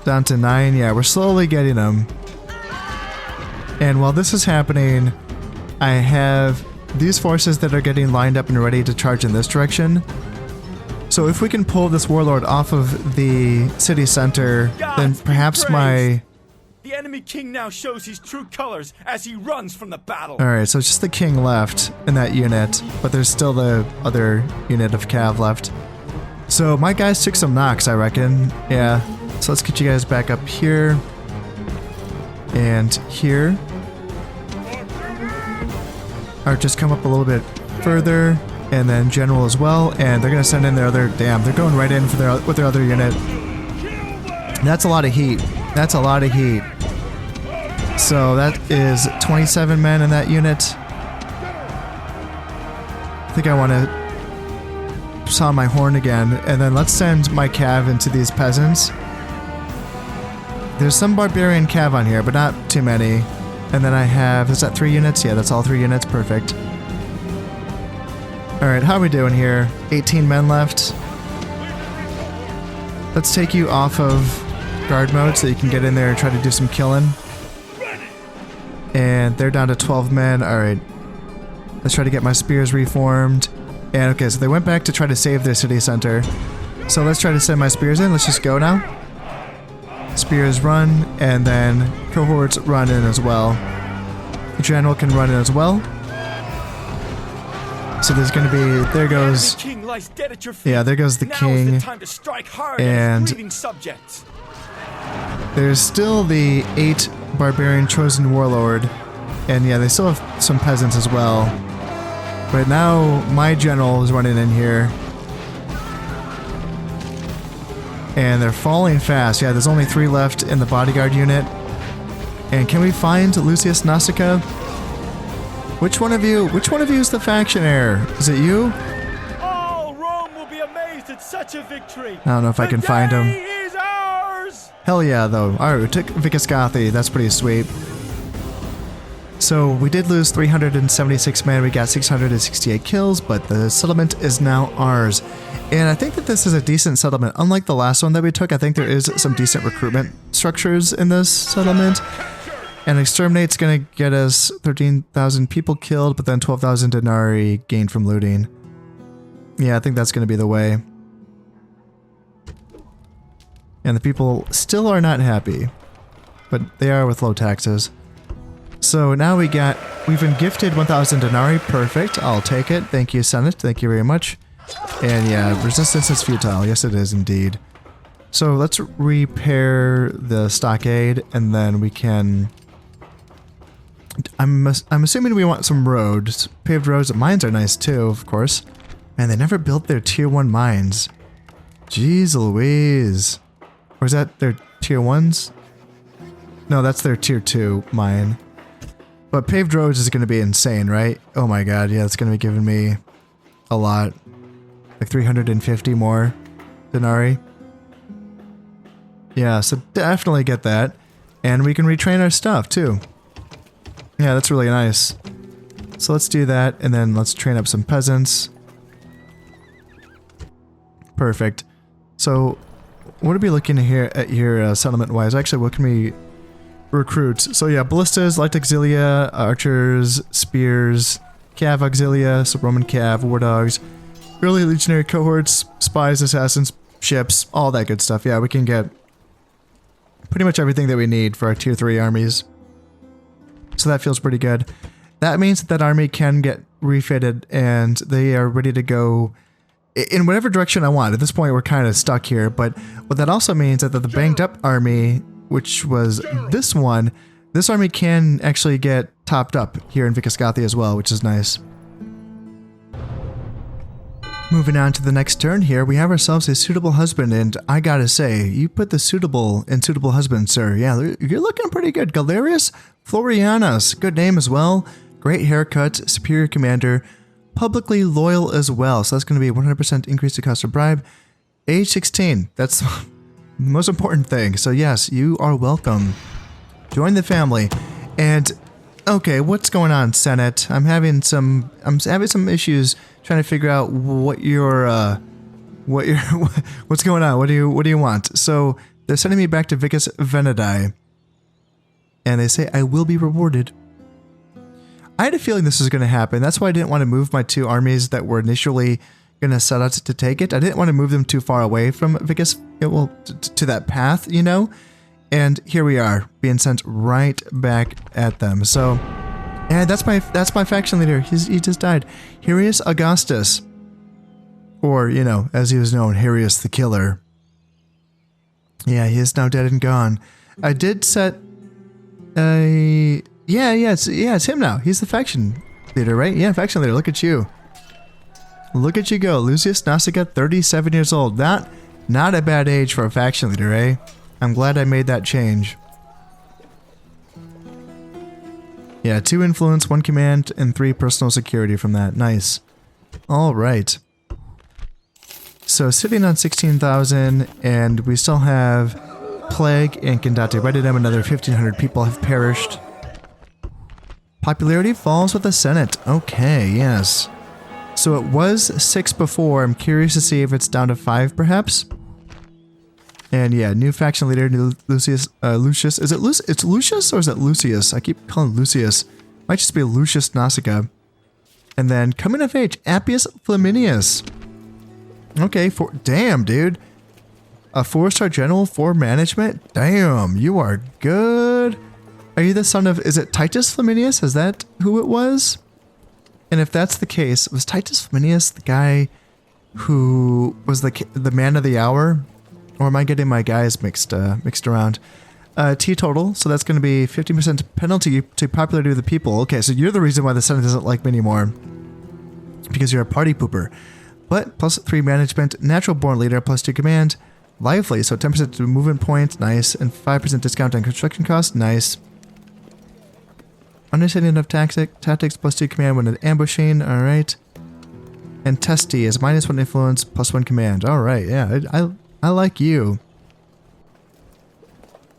Down to 9. Yeah, we're slowly getting them. And while this is happening, I have these forces that are getting lined up and ready to charge in this direction. So if we can pull this warlord off of the city center, then perhaps my... The enemy king now shows his true colors as he runs from the battle. Alright, so it's just the king left in that unit, but there's still the other unit of cav left. So my guys took some knocks, I reckon. Yeah, so let's get you guys back up here. And here. Archers come up a little bit further, and then general as well, and they're gonna send in their other... Damn, they're going right in for with their other unit. That's a lot of heat. That's a lot of heat. So that is 27 men in that unit. I think I want to sound my horn again, and then let's send my cav into these peasants. There's some barbarian cav on here, but not too many. And then I have, is that 3 units? Yeah, that's all 3 units. Perfect. Alright, how are we doing here? 18 men left. Let's take you off of guard mode so you can get in there and try to do some killing. And they're down to 12 men. Alright. Let's try to get my spears reformed. And okay, so they went back to try to save their city center. So let's try to send my spears in. Let's just go now. Spears run, and then cohorts run in as well. The general can run in as well. So there's going to be... There goes... Yeah, there goes the king. And there's still the 8 barbarian chosen warlord. And yeah, they still have some peasants as well. But now my general is running in here. And they're falling fast. Yeah, there's only 3 left in the bodyguard unit. And can we find Lucius Nasica? Which one of you is the faction heir? Is it you? All Rome will be amazed at such a victory. I don't know if I can find him. Is ours. Hell yeah, though. Alright, we took Vicus Gothi. That's pretty sweet. So we did lose 376 men. We got 668 kills, but the settlement is now ours. And I think that this is a decent settlement. Unlike the last one that we took, I think there is some decent recruitment structures in this settlement. And Exterminate's gonna get us 13,000 people killed, but then 12,000 denarii gained from looting. Yeah, I think that's gonna be the way. And the people still are not happy. but they are with low taxes. So now we've been gifted 1,000 denarii. Perfect. I'll take it. Thank you, Senate. Thank you very much. And yeah, resistance is futile. Yes, it is indeed. So let's repair the stockade, and then we can... I'm assuming we want some roads. Paved roads. Mines are nice too, of course. And they never built their tier 1 mines. Jeez Louise. Or is that their tier 1s? No, that's their tier 2 mine. But paved roads is going to be insane, right? Oh my god, yeah, it's going to be giving me a lot. Like 350 more denarii. Yeah, so definitely get that. And we can retrain our stuff too. Yeah, that's really nice. So let's do that, and then let's train up some peasants. Perfect. So, what are we looking here at here settlement-wise? Actually, what can we recruit? So yeah, ballistas, light auxilia, archers, spears, cav auxilia, so Roman cav, war dogs, early legionary cohorts, spies, assassins, ships, all that good stuff. Yeah, we can get pretty much everything that we need for our tier 3 armies. So that feels pretty good. That means that army can get refitted and they are ready to go in whatever direction I want. At this point, we're kind of stuck here, but what that also means is that the banged up army, which was this one, this army can actually get topped up here in Vicus Gothi as well, which is nice. Moving on to the next turn here, we have ourselves a suitable husband, and I gotta say, you put the suitable in suitable husband, sir. Yeah, you're looking pretty good. Galerius Florianus, good name as well. Great haircut, superior commander, publicly loyal as well. So that's going to be a 100% increase to cost of bribe. Age 16, that's the most important thing. So yes, you are welcome. Join the family. And okay, what's going on, Senate? I'm having some issues trying to figure out what's going on. What do you want? So they're sending me back to Vicus Venedi. And they say I will be rewarded. I had a feeling this was going to happen. That's why I didn't want to move my 2 armies that were initially going to set out to take it. I didn't want to move them too far away from Vicus, well, to that path, you know? And here we are, being sent right back at them. So, and that's my faction leader. He just died. Herius Augustus. Or, you know, as he was known, Herius the Killer. Yeah, he is now dead and gone. I did set it's him now. He's the faction leader, right? Yeah, faction leader. Look at you. Look at you go. Lucius Nausicaa, 37 years old. Not a bad age for a faction leader, eh? I'm glad I made that change. Yeah, 2 influence, 1 command, and 3 personal security from that. Nice. All right. So sitting on 16,000, and we still have plague and Condate. Right at them, another 1,500 people have perished. Popularity falls with the Senate. Okay, yes. So it was 6 before. I'm curious to see if it's down to 5, perhaps. And yeah, new faction leader, Lucius. Is it it's Lucius or is it Lucius? I keep calling Lucius. Might just be Lucius Nausicaa. And then coming of age, Appius Flaminius. Okay, damn, dude. A 4-star general, 4 management? Damn, you are good. Are you the son of, is it Titus Flaminius? Is that who it was? And if that's the case, was Titus Flaminius the guy who was the man of the hour? Or am I getting my guys mixed around? Teetotal, so that's going to be 50% penalty to popularity of the people. Okay, so you're the reason why the Senate doesn't like me anymore. Because you're a party pooper. But plus 3 management, natural born leader, plus 2 command. Lively, so 10% to movement points, nice, and 5% discount on construction costs, nice. Understanding of tactics, plus 2 command when ambushing, alright. And testy is minus 1 influence, plus 1 command, alright, yeah, I like you.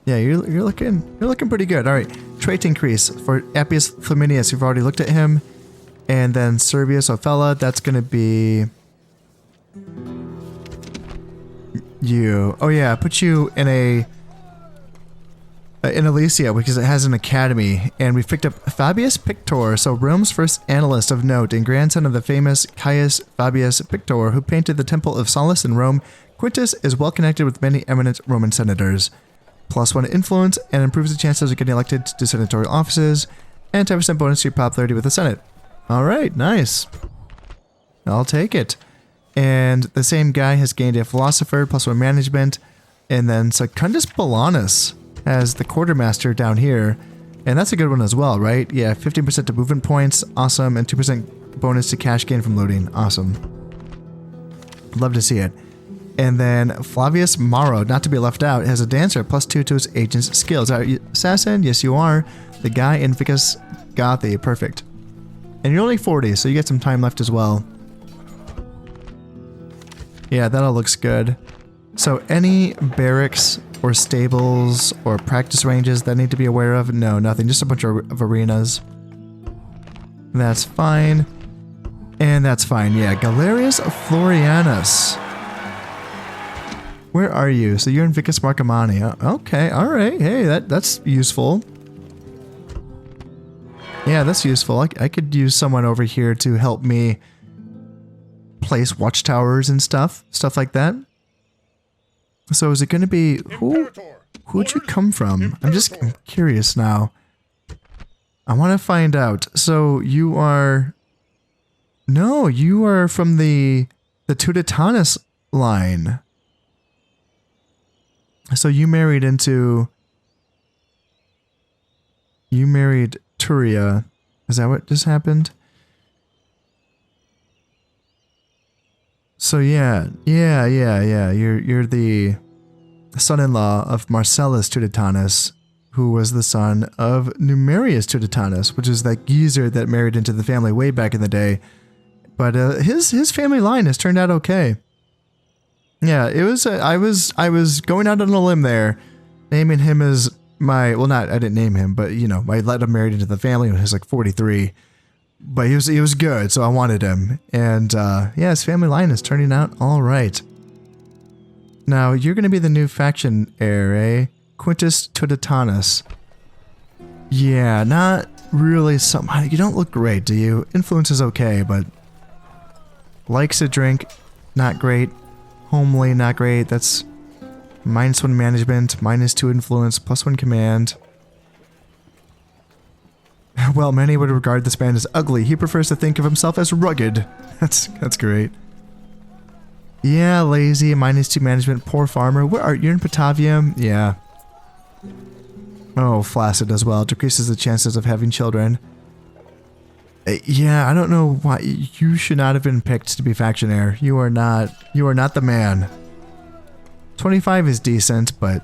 Yeah, you're looking pretty good, alright. Trait increase for Appius Flaminius, you've already looked at him. And then Servius Ofella, that's gonna be... you. Oh yeah, put you in in Elysia because it has an academy, and we've picked up Fabius Pictor, so Rome's first annalist of note and grandson of the famous Caius Fabius Pictor, who painted the Temple of Solace in Rome. Quintus is well connected with many eminent Roman senators. +1 influence, and improves the chances of getting elected to senatorial offices, and 10% bonus to your popularity with the Senate. Alright, nice. I'll take it. And the same guy has gained a philosopher, +1 management, and then Secundus Bolanus has the quartermaster down here, and that's a good one as well, right? Yeah, 15% to movement points, awesome, and 2% bonus to cash gain from looting, awesome. Love to see it. And then Flavius Maro, not to be left out, has a dancer, +2 to his agent's skills. Are you assassin? Yes, you are. The guy in Vicus Gothi, perfect. And you're only 40, so you get some time left as well. Yeah, that all looks good. So any barracks or stables or practice ranges that I need to be aware of? No, nothing. Just a bunch of arenas. That's fine. And that's fine. Yeah, Galerius Florianus. Where are you? So you're in Vicus Marcomanni. Okay, alright. Hey, that's useful. Yeah, that's useful. I could use someone over here to help me place watchtowers and stuff like that. So is it going to be... Who'd you come from? I'm curious now. I want to find out. So you are... No, you are from the Tuditanus line. So you married into... You married Turia. Is that what just happened? So yeah. You're the son-in-law of Marcellus Tuditanus, who was the son of Numerius Tuditanus, which is that geezer that married into the family way back in the day. But his family line has turned out okay. Yeah, it was. I was going out on a limb there, naming him as my. Well, not I didn't name him, but you know, I let him married into the family when he was like 43. But he was good, so I wanted him. And yeah, his family line is turning out all right. Now you're going to be the new faction heir, eh? Quintus Tuditanus. Yeah, not really. You don't look great, do you? Influence is okay, but likes to drink, not great. Homely, not great. That's -1 management, -2 influence, +1 command. Well, many would regard this man as ugly. He prefers to think of himself as rugged. That's great. Yeah, lazy, -2 management, poor farmer. Where are you? In Patavium? Yeah. Oh, flaccid as well. Decreases the chances of having children. Yeah, I don't know why you should not have been picked to be faction heir. You are not the man. 25 is decent, but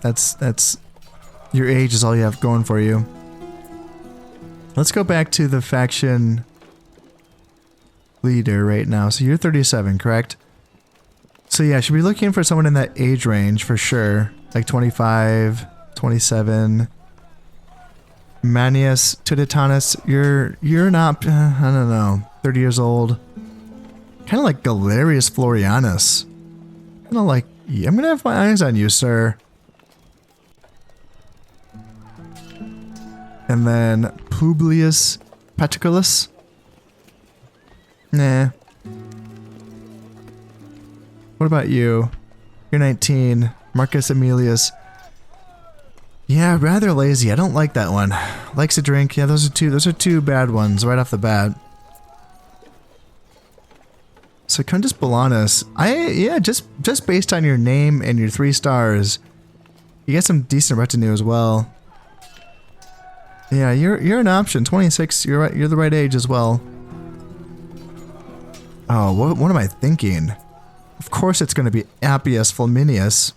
that's your age is all you have going for you. Let's go back to the faction leader right now. So you're 37, correct? So yeah, should be looking for someone in that age range for sure. Like 25, 27. Manius Tuditanus, you're not, I don't know, 30 years old. Kind of like Galerius Florianus. Kind of like, yeah, I'm going to have my eyes on you, sir. And then Publius Paterculus. Nah. What about you? You're 19. Marcus Aemilius. Yeah, rather lazy. I don't like that one. Likes to drink. Yeah, those are two bad ones right off the bat. Secundus Bolanus. Yeah, just based on your name and your 3 stars, you get some decent retinue as well. Yeah, you're an option. 26. You're right. You're the right age as well. Oh, what am I thinking? Of course it's going to be Appius Flaminius.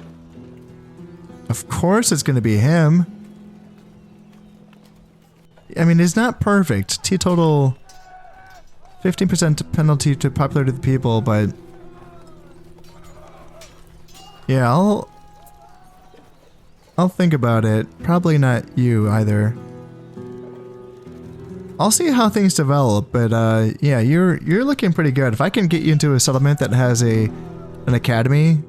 Of course it's going to be him. I mean, he's not perfect. Teetotal 15% penalty to popularity of the people, but yeah, I'll think about it. Probably not you either. I'll see how things develop, but yeah, you're looking pretty good. If I can get you into a settlement that has an academy,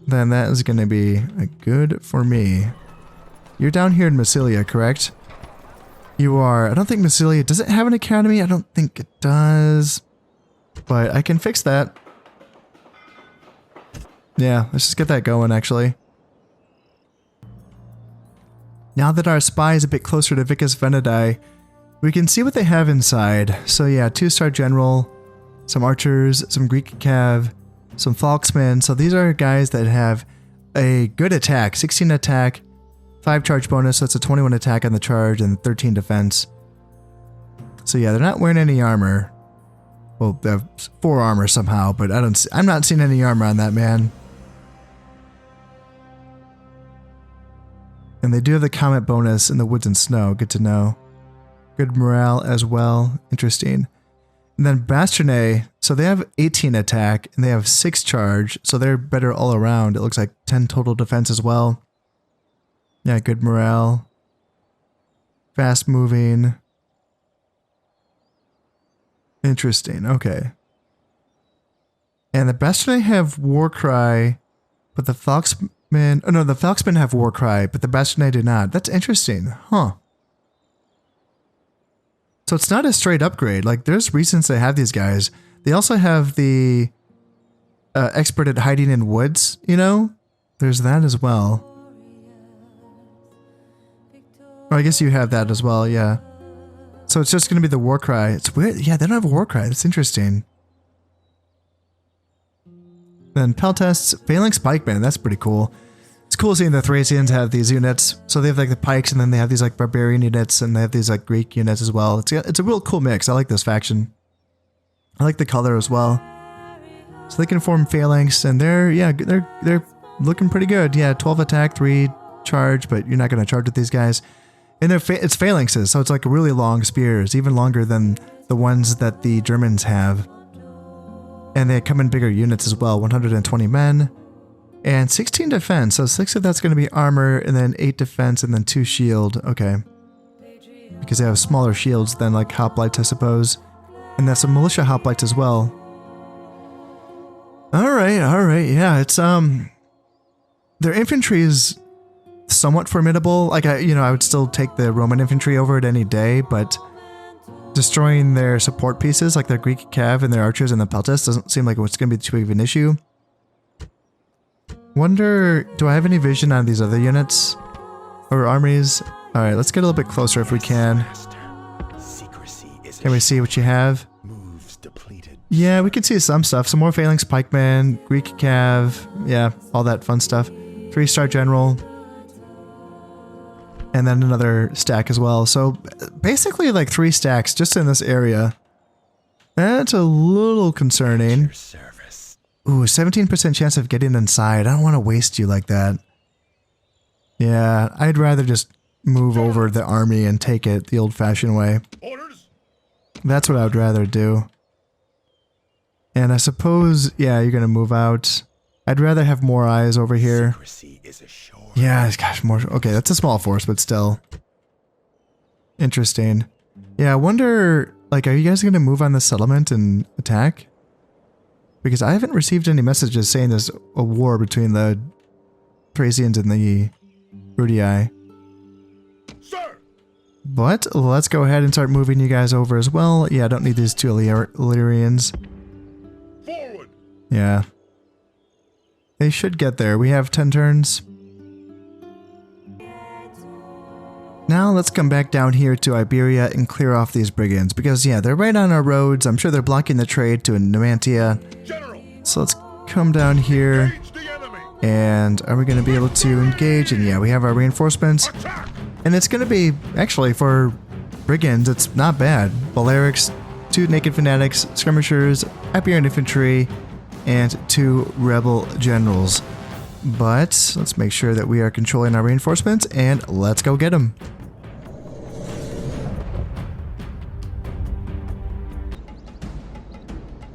then that is going to be good for me. You're down here in Massilia, correct? You are. I don't think Massilia... Does it have an academy? I don't think it does. But I can fix that. Yeah, let's just get that going, actually. Now that our spy is a bit closer to Vicus Gothi, we can see what they have inside. So yeah, 2-star general, some archers, some Greek cav, some falksmen. So these are guys that have a good attack, 16 attack, 5 charge bonus, so that's a 21 attack on the charge and 13 defense. So yeah, they're not wearing any armor. Well, they have 4 armor somehow, but I'm not seeing any armor on that man. And they do have the comet bonus in the woods and snow, good to know. Good morale as well, interesting. And then Bastionnet, so they have 18 attack and they have 6 charge, so they're better all around. It looks like 10 total defense as well. Yeah, good morale. Fast moving. Interesting, okay. And the Bastionnet have Warcry, but the Falksmen... Oh no, the Falksmen have Warcry, but the Bastionnet do not. That's interesting, huh. So it's not a straight upgrade. Like, there's reasons they have these guys. They also have the expert at hiding in woods, you know? There's that as well. Or I guess you have that as well, yeah. So it's just going to be the Warcry. It's weird. Yeah, they don't have a Warcry. That's interesting. Then Peltests, Phalanx Pikemen. That's pretty cool. It's cool seeing the Thracians have these units. So they have like the pikes and then they have these like barbarian units and they have these like Greek units as well. It's a real cool mix. I like this faction. I like the color as well. So they can form Phalanx and they're looking pretty good. Yeah, 12 attack, 3 charge, but you're not going to charge with these guys. And it's phalanxes, so it's like really long spears, even longer than the ones that the Germans have. And they come in bigger units as well, 120 men. And 16 defense, so 6 of that's going to be armor, and then 8 defense, and then 2 shield. Okay. Because they have smaller shields than like hoplites, I suppose. And that's some militia hoplites as well. Alright, yeah, it's, their infantry is somewhat formidable. Like, I would still take the Roman infantry over it any day, but destroying their support pieces, like their Greek cav and their archers and the peltasts, doesn't seem like it's going to be too big of an issue. Wonder, do I have any vision on these other units? Or armies? Alright, let's get a little bit closer if we can. Can we see what you have? Yeah, we can see some stuff. Some more Phalanx Pikemen, Greek cav, yeah, all that fun stuff. 3-star general. And then another stack as well. So basically like 3 stacks just in this area. That's a little concerning. Ooh, 17% chance of getting inside. I don't want to waste you like that. Yeah, I'd rather just move over the army and take it the old-fashioned way. That's what I would rather do. And I suppose, yeah, you're going to move out. I'd rather have more eyes over here. Yeah, gosh, more. Okay, that's a small force, but still. Interesting. Yeah, I wonder, like, are you guys going to move on the settlement and attack? Because I haven't received any messages saying there's a war between the Thracians and the Julii. But let's go ahead and start moving you guys over as well. Yeah, I don't need these 2 Illyrians. Forward. Yeah. They should get there. We have 10 turns. Now let's come back down here to Iberia and clear off these brigands, because yeah, they're right on our roads. I'm sure they're blocking the trade to Numantia. So let's come down here, and are we going to be able to engage? And yeah, we have our reinforcements, and it's going to be, actually for brigands, it's not bad. Balearics, 2 naked fanatics, skirmishers, Iberian infantry, and 2 rebel generals. But let's make sure that we are controlling our reinforcements, and let's go get them.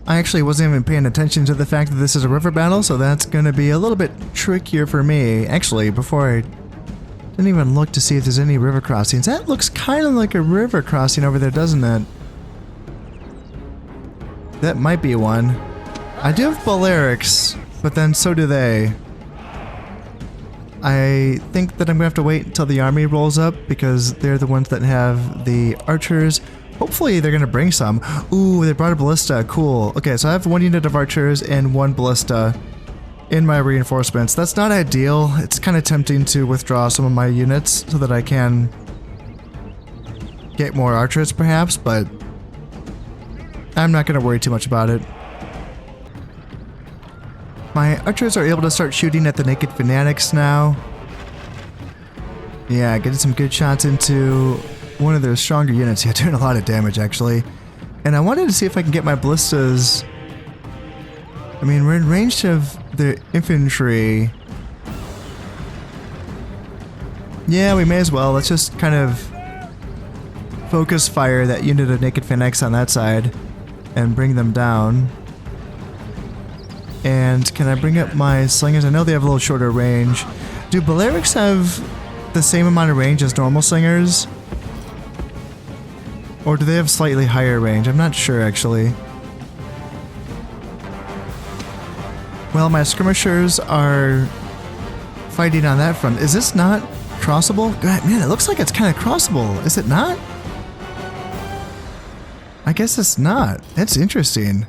I actually wasn't even paying attention to the fact that this is a river battle, so that's going to be a little bit trickier for me. Actually, before I didn't even look to see if there's any river crossings. That looks kind of like a river crossing over there, doesn't it? That might be one. I do have Balearics, but then so do they. I think that I'm going to have to wait until the army rolls up, because they're the ones that have the archers. Hopefully they're going to bring some. Ooh, they brought a ballista. Cool. Okay, so I have 1 unit of archers and 1 ballista. in my reinforcements. That's not ideal. It's kind of tempting to withdraw some of my units so that I can get more archers perhaps, but I'm not going to worry too much about it. My archers are able to start shooting at the naked fanatics now. Yeah, getting some good shots into one of their stronger units. Yeah, doing a lot of damage actually. And I wanted to see if I can get my ballistas. I mean, we're in range of the infantry. Yeah, we may as well. Let's just kind of focus fire that unit of naked fanatics on that side and bring them down. And can I bring up my slingers? I know they have a little shorter range. Do Balearics have the same amount of range as normal slingers? Or do they have slightly higher range? I'm not sure actually. Well, my skirmishers are fighting on that front. Is this not crossable? God, man, it looks like it's kind of crossable. Is it not? I guess it's not. That's interesting.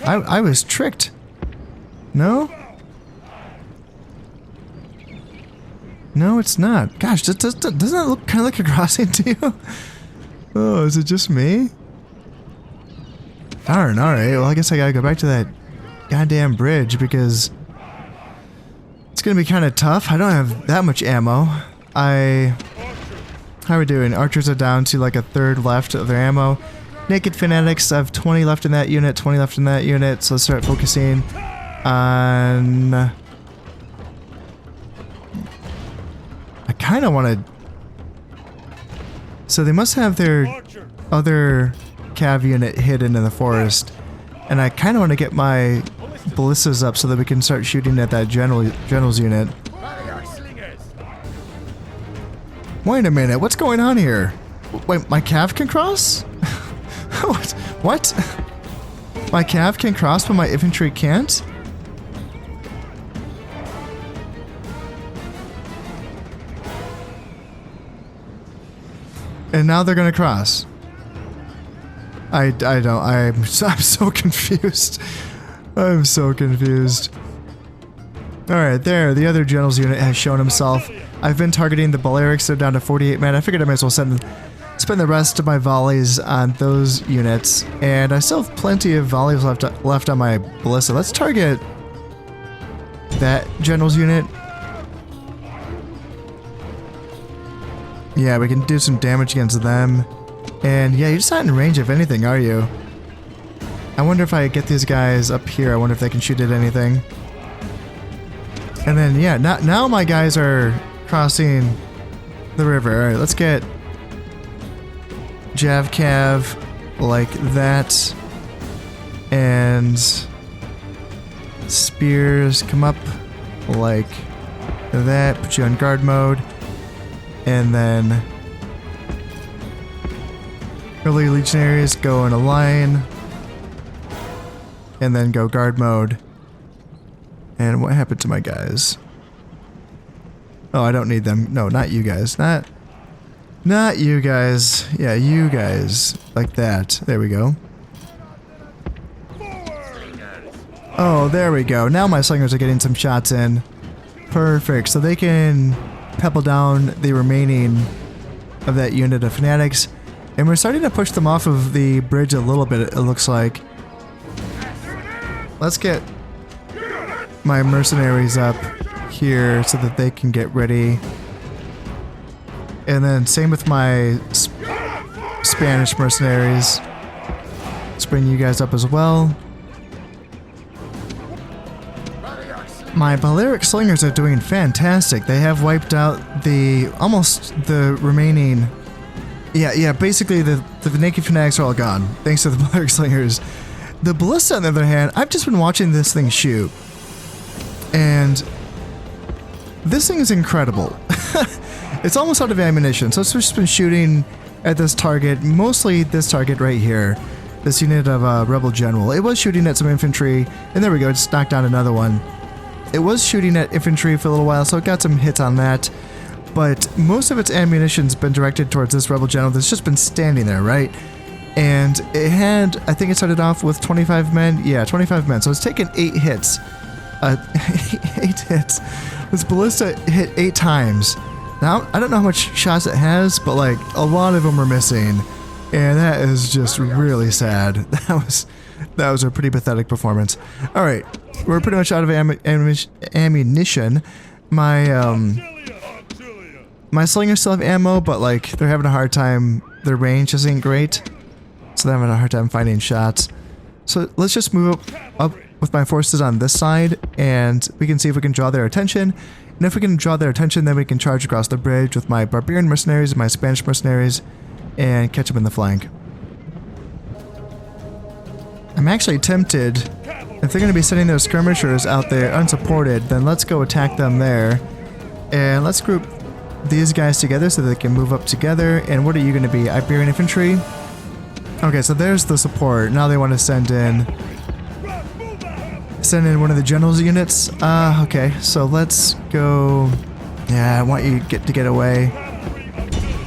I was tricked. No? No, it's not. Gosh, doesn't that look kind of like a crossing to you? Oh, is it just me? Darn, alright. Well, I guess I gotta go back to that goddamn bridge because it's gonna be kind of tough. I don't have that much ammo. How are we doing? Archers are down to like a third left of their ammo. Naked fanatics, I have 20 left in that unit, 20 left in that unit, so let's start focusing on... I kind of want to... So they must have their other cav unit hidden in the forest, and I kind of want to get my ballistas up so that we can start shooting at that general's unit. Wait a minute, what's going on here? Wait, my cav can cross? What? My cav can cross, but my infantry can't? And now they're gonna cross. I'm so confused. I'm so confused. Alright, there, the other general's unit has shown himself. I've been targeting the Balearics, they're down to 48 men. I figured I might as well spend the rest of my volleys on those units. And I still have plenty of volleys left on my ballista. Let's target that general's unit. Yeah, we can do some damage against them. And yeah, you're just not in range of anything, are you? I wonder if I get these guys up here, I wonder if they can shoot at anything. And then, yeah, now my guys are crossing the river. Alright, let's get Jav Cav like that. And spears come up like that. Put you on guard mode. And then early legionaries go in a line. And then go guard mode. And what happened to my guys? Oh, I don't need them. No, not you guys. Not you guys. Yeah, you guys. Like that. There we go. Oh, there we go. Now my slingers are getting some shots in. Perfect. So they can pebble down the remaining of that unit of fanatics. And we're starting to push them off of the bridge a little bit, it looks like. Let's get my mercenaries up here so that they can get ready. And then same with my Spanish mercenaries. Let's bring you guys up as well. My Balearic slingers are doing fantastic. They have wiped out almost the remaining... Yeah, basically the naked fanatics are all gone, thanks to the Balearic slingers. The ballista, on the other hand, I've just been watching this thing shoot. And this thing is incredible. It's almost out of ammunition, so it's just been shooting at this target, mostly this target right here. This unit of Rebel General. It was shooting at some infantry, and there we go, it's knocked down another one. It was shooting at infantry for a little while, so it got some hits on that. But most of its ammunition's been directed towards this Rebel General that's just been standing there, right? And it had, I think it started off with 25 men. Yeah, 25 men. So it's taken 8 hits 8 hits. This ballista hit 8 times. Now, I don't know how much shots it has, but like a lot of them are missing. And that is just really sad. That was a pretty pathetic performance. All right, we're pretty much out of ammunition. My slingers still have ammo, but like they're having a hard time. Their range isn't great, so they're having a hard time finding shots. So let's just move up with my forces on this side, and we can see if we can draw their attention. And if we can draw their attention, then we can charge across the bridge with my barbarian mercenaries and my Spanish mercenaries and catch them in the flank. I'm actually tempted, if they're going to be sending those skirmishers out there unsupported, then let's go attack them there. And let's group these guys together so they can move up together. And what are you going to be? Iberian infantry? Okay, so there's the support. Now they want to send in one of the general's units. Okay, so let's go. Yeah, I want you to get away.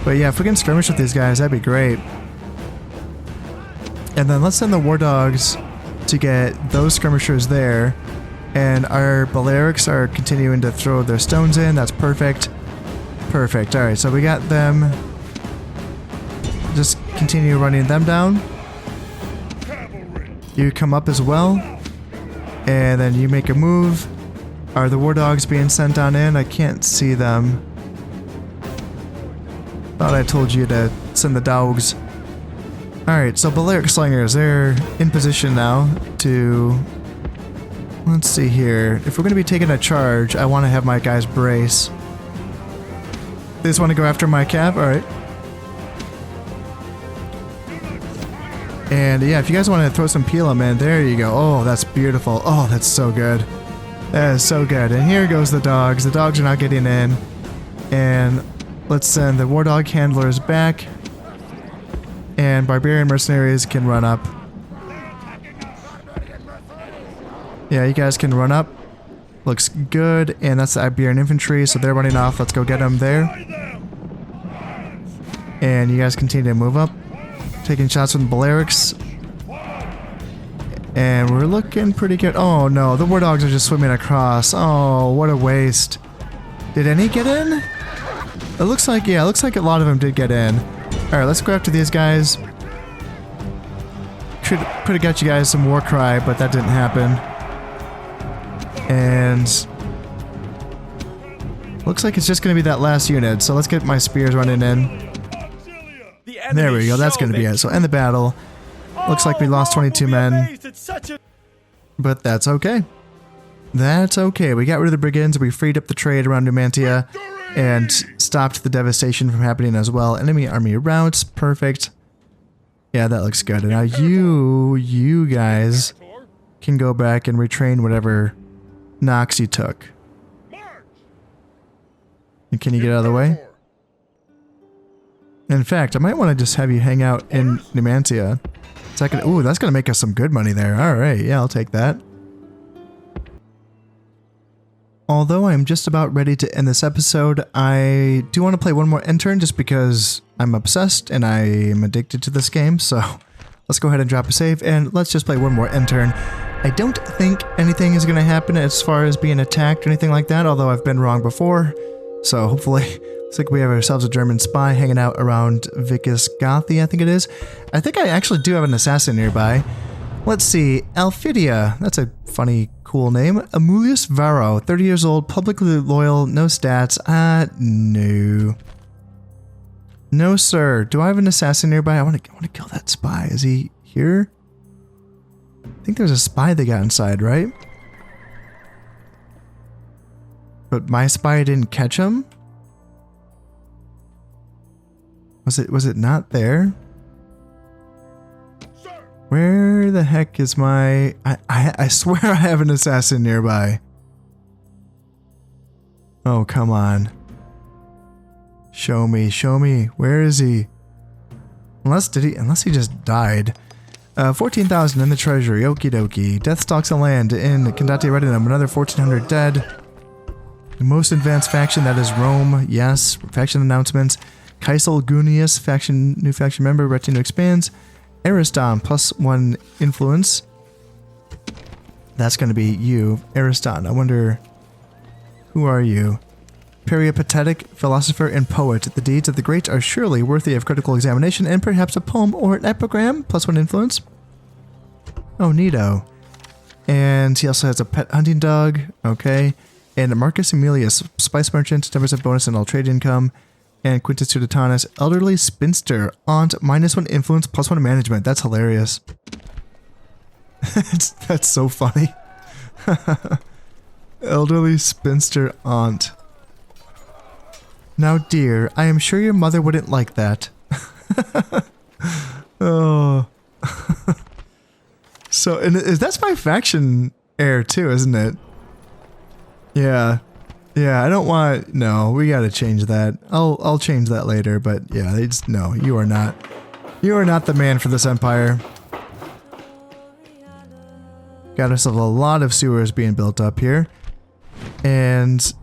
But yeah, if we can skirmish with these guys, that'd be great. And then let's send the war dogs to get those skirmishers there. And our Balearics are continuing to throw their stones in. That's perfect. Perfect. Alright, so we got them. Just continue running them down. You come up as well. And then you make a move. Are the war dogs being sent down in? I can't see them. Thought I told you to send the dogs. Alright, so Balearic Slingers, they're in position now to... Let's see here. If we're going to be taking a charge, I want to have my guys brace. They just want to go after my cav? Alright. And yeah, if you guys want to throw some Pelham in, there you go. Oh, that's beautiful. Oh, that's so good. That is so good. And here goes the dogs. The dogs are not getting in. And let's send the war dog handlers back. And barbarian mercenaries can run up. Yeah, you guys can run up. Looks good. And that's the Iberian infantry, so they're running off. Let's go get them there. And you guys continue to move up. Taking shots from the Balearics. And we're looking pretty good. Oh no, the war dogs are just swimming across. Oh, what a waste. Did any get in? It looks like, yeah, it looks like a lot of them did get in. Alright, let's go after these guys. Could have got you guys some war cry, but that didn't happen. And looks like it's just going to be that last unit, so let's get my spears running in. There we go, that's going to be it. So end the battle. Looks like we lost 22 men. But that's okay. That's okay. We got rid of the brigands, we freed up the trade around Numantia, and stopped the devastation from happening as well. Enemy army routes, perfect. Yeah, that looks good. And now you guys can go back and retrain whatever knocks you took. And can you get out of the way? In fact, I might want to just have you hang out in Numantia. Ooh, that's going to make us some good money there. Alright, yeah, I'll take that. Although I'm just about ready to end this episode, I do want to play one more intern just because I'm obsessed and I am addicted to this game, so let's go ahead and drop a save and let's just play one more intern. I don't think anything is going to happen as far as being attacked or anything like that, although I've been wrong before, so hopefully... Looks like we have ourselves a German spy hanging out around Vicus Gothi, I think it is. I think I actually do have an assassin nearby. Let's see, Alphidia, that's a funny, cool name. Amulius Varro, 30 years old, publicly loyal, no stats. No. No, sir. Do I have an assassin nearby? I want to kill that spy. Is he here? I think there's a spy they got inside, right? But my spy didn't catch him? Was it not there? Where the heck is my... I swear I have an assassin nearby. Oh, come on. Show me. Where is he? Unless he just died. 14,000 in the treasury. Okie dokie. Death stalks the land in Condati Redinum. Another 1,400 dead. The most advanced faction, that is Rome. Yes. Faction announcements. Kaisel Gunius, new faction member, retinue expands. Ariston, +1 influence. That's going to be you, Ariston. I wonder, who are you? Peripatetic, philosopher, and poet. The deeds of the great are surely worthy of critical examination and perhaps a poem or an epigram, +1 influence. Oh, neato. And he also has a pet hunting dog. Okay. And Marcus Aemilius, spice merchant, 10% bonus in all trade income. And Quintus Tuditanus, elderly spinster, aunt, -1 influence, +1 management. That's hilarious. That's so funny. Elderly spinster aunt. Now, dear, I am sure your mother wouldn't like that. Oh. So, and that's my faction heir too, isn't it? Yeah. Yeah, I don't want... No, we gotta change that. I'll change that later, but yeah, they just... No, you are not. You are not the man for this empire. Got ourselves a lot of sewers being built up here. And...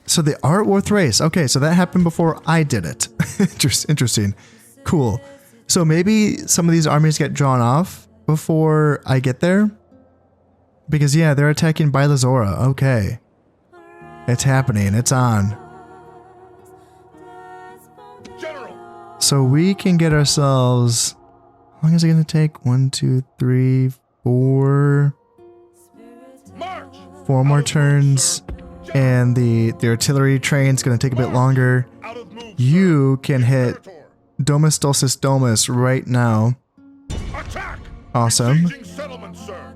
So they are at War Thrace. Okay, so that happened before I did it. Interesting. Cool. So maybe some of these armies get drawn off before I get there? Because yeah, they're attacking Bylazora. Okay. It's happening. It's on. General. So we can get ourselves... How long is it going to take? 1, 2, 3, 4... March. 4 more turns. And the artillery train's going to take a bit longer. Out of moves, You can hit Domus Dulcis Domus right now. attack. Awesome. Besieging settlement, sir.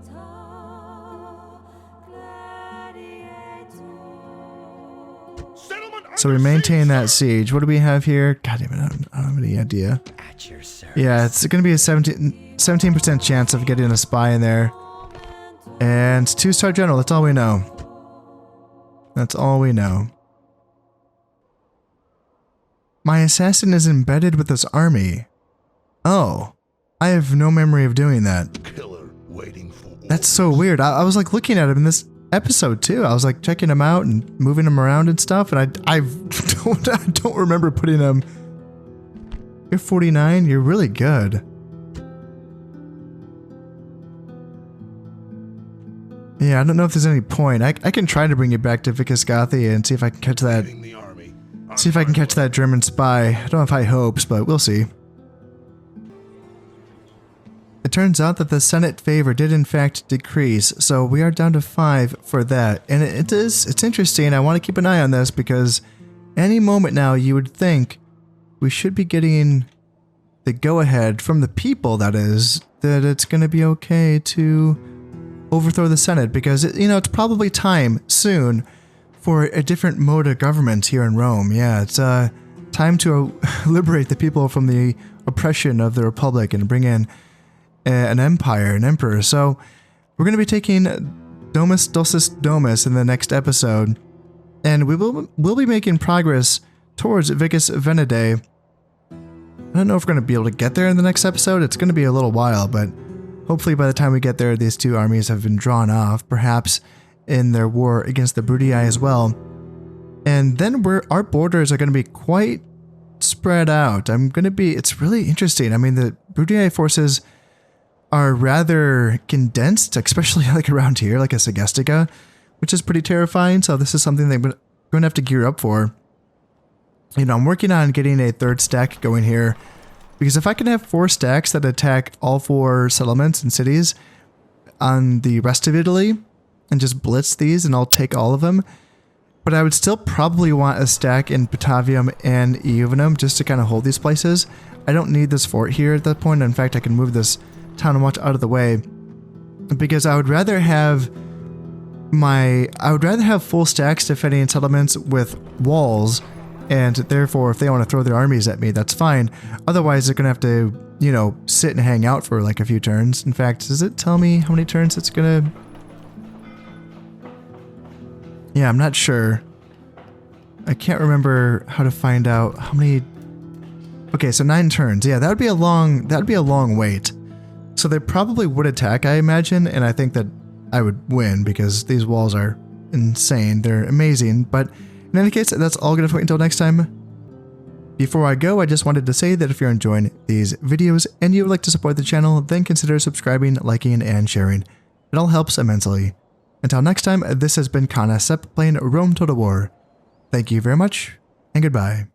Settlement So we under maintain siege, that sir. siege. What do we have here? God damn it, I don't have any idea. At your service. Yeah, it's going to be a 17% chance of getting a spy in there. And 2-star general, that's all we know. That's all we know. My assassin is embedded with this army. Oh, I have no memory of doing that. Killer waiting for That's so weird. I was like looking at him in this episode too. I was like checking him out and moving him around and stuff, and I don't remember putting him. You're 49. You're really good. Yeah, I don't know if there's any point. I can try to bring you back to Vicus Gothi and see if I can catch that. the army. See if I can catch that German spy. I don't have high hopes, but we'll see. It turns out that the Senate favor did in fact decrease, so we are down to 5 for that. And it's interesting. I want to keep an eye on this because any moment now you would think we should be getting the go-ahead from the people, that is, that it's going to be okay to overthrow the Senate, because it's probably time soon for a different mode of government here in Rome. Yeah, it's time to liberate the people from the oppression of the Republic and bring in an empire, an emperor. So we're going to be taking Domus Dulcis Domus in the next episode, and we'll be making progress towards Vicus Venedae. I don't know if we're going to be able to get there in the next episode. It's going to be a little while, but hopefully by the time we get there, these two armies have been drawn off, perhaps in their war against the Brutii as well. And then our borders are going to be quite spread out. It's really interesting. I mean, the Brutii forces are rather condensed, especially like around here, like a Segestica, which is pretty terrifying. So this is something that we're going to have to gear up for. I'm working on getting a 3rd stack going here, because if I can have 4 stacks that attack all 4 settlements and cities on the rest of Italy and just blitz these, and I'll take all of them. But I would still probably want a stack in Batavium and Euvinum just to kind of hold these places. I don't need this fort here at that point. In fact, I can move this town much out of the way, because I would rather have full stacks defending settlements with walls. And therefore, if they want to throw their armies at me, that's fine. Otherwise, they're going to have to, sit and hang out for like a few turns. In fact, does it tell me how many turns it's going to... Yeah, I'm not sure. I can't remember how to find out how many... Okay, so 9 turns. Yeah, that'd be a long wait. So they probably would attack, I imagine, and I think that I would win because these walls are insane. They're amazing, but... In any case, that's all going to wait until next time. Before I go, I just wanted to say that if you're enjoying these videos and you would like to support the channel, then consider subscribing, liking, and sharing. It all helps immensely. Until next time, this has been Kana Sepp playing Rome Total War. Thank you very much, and goodbye.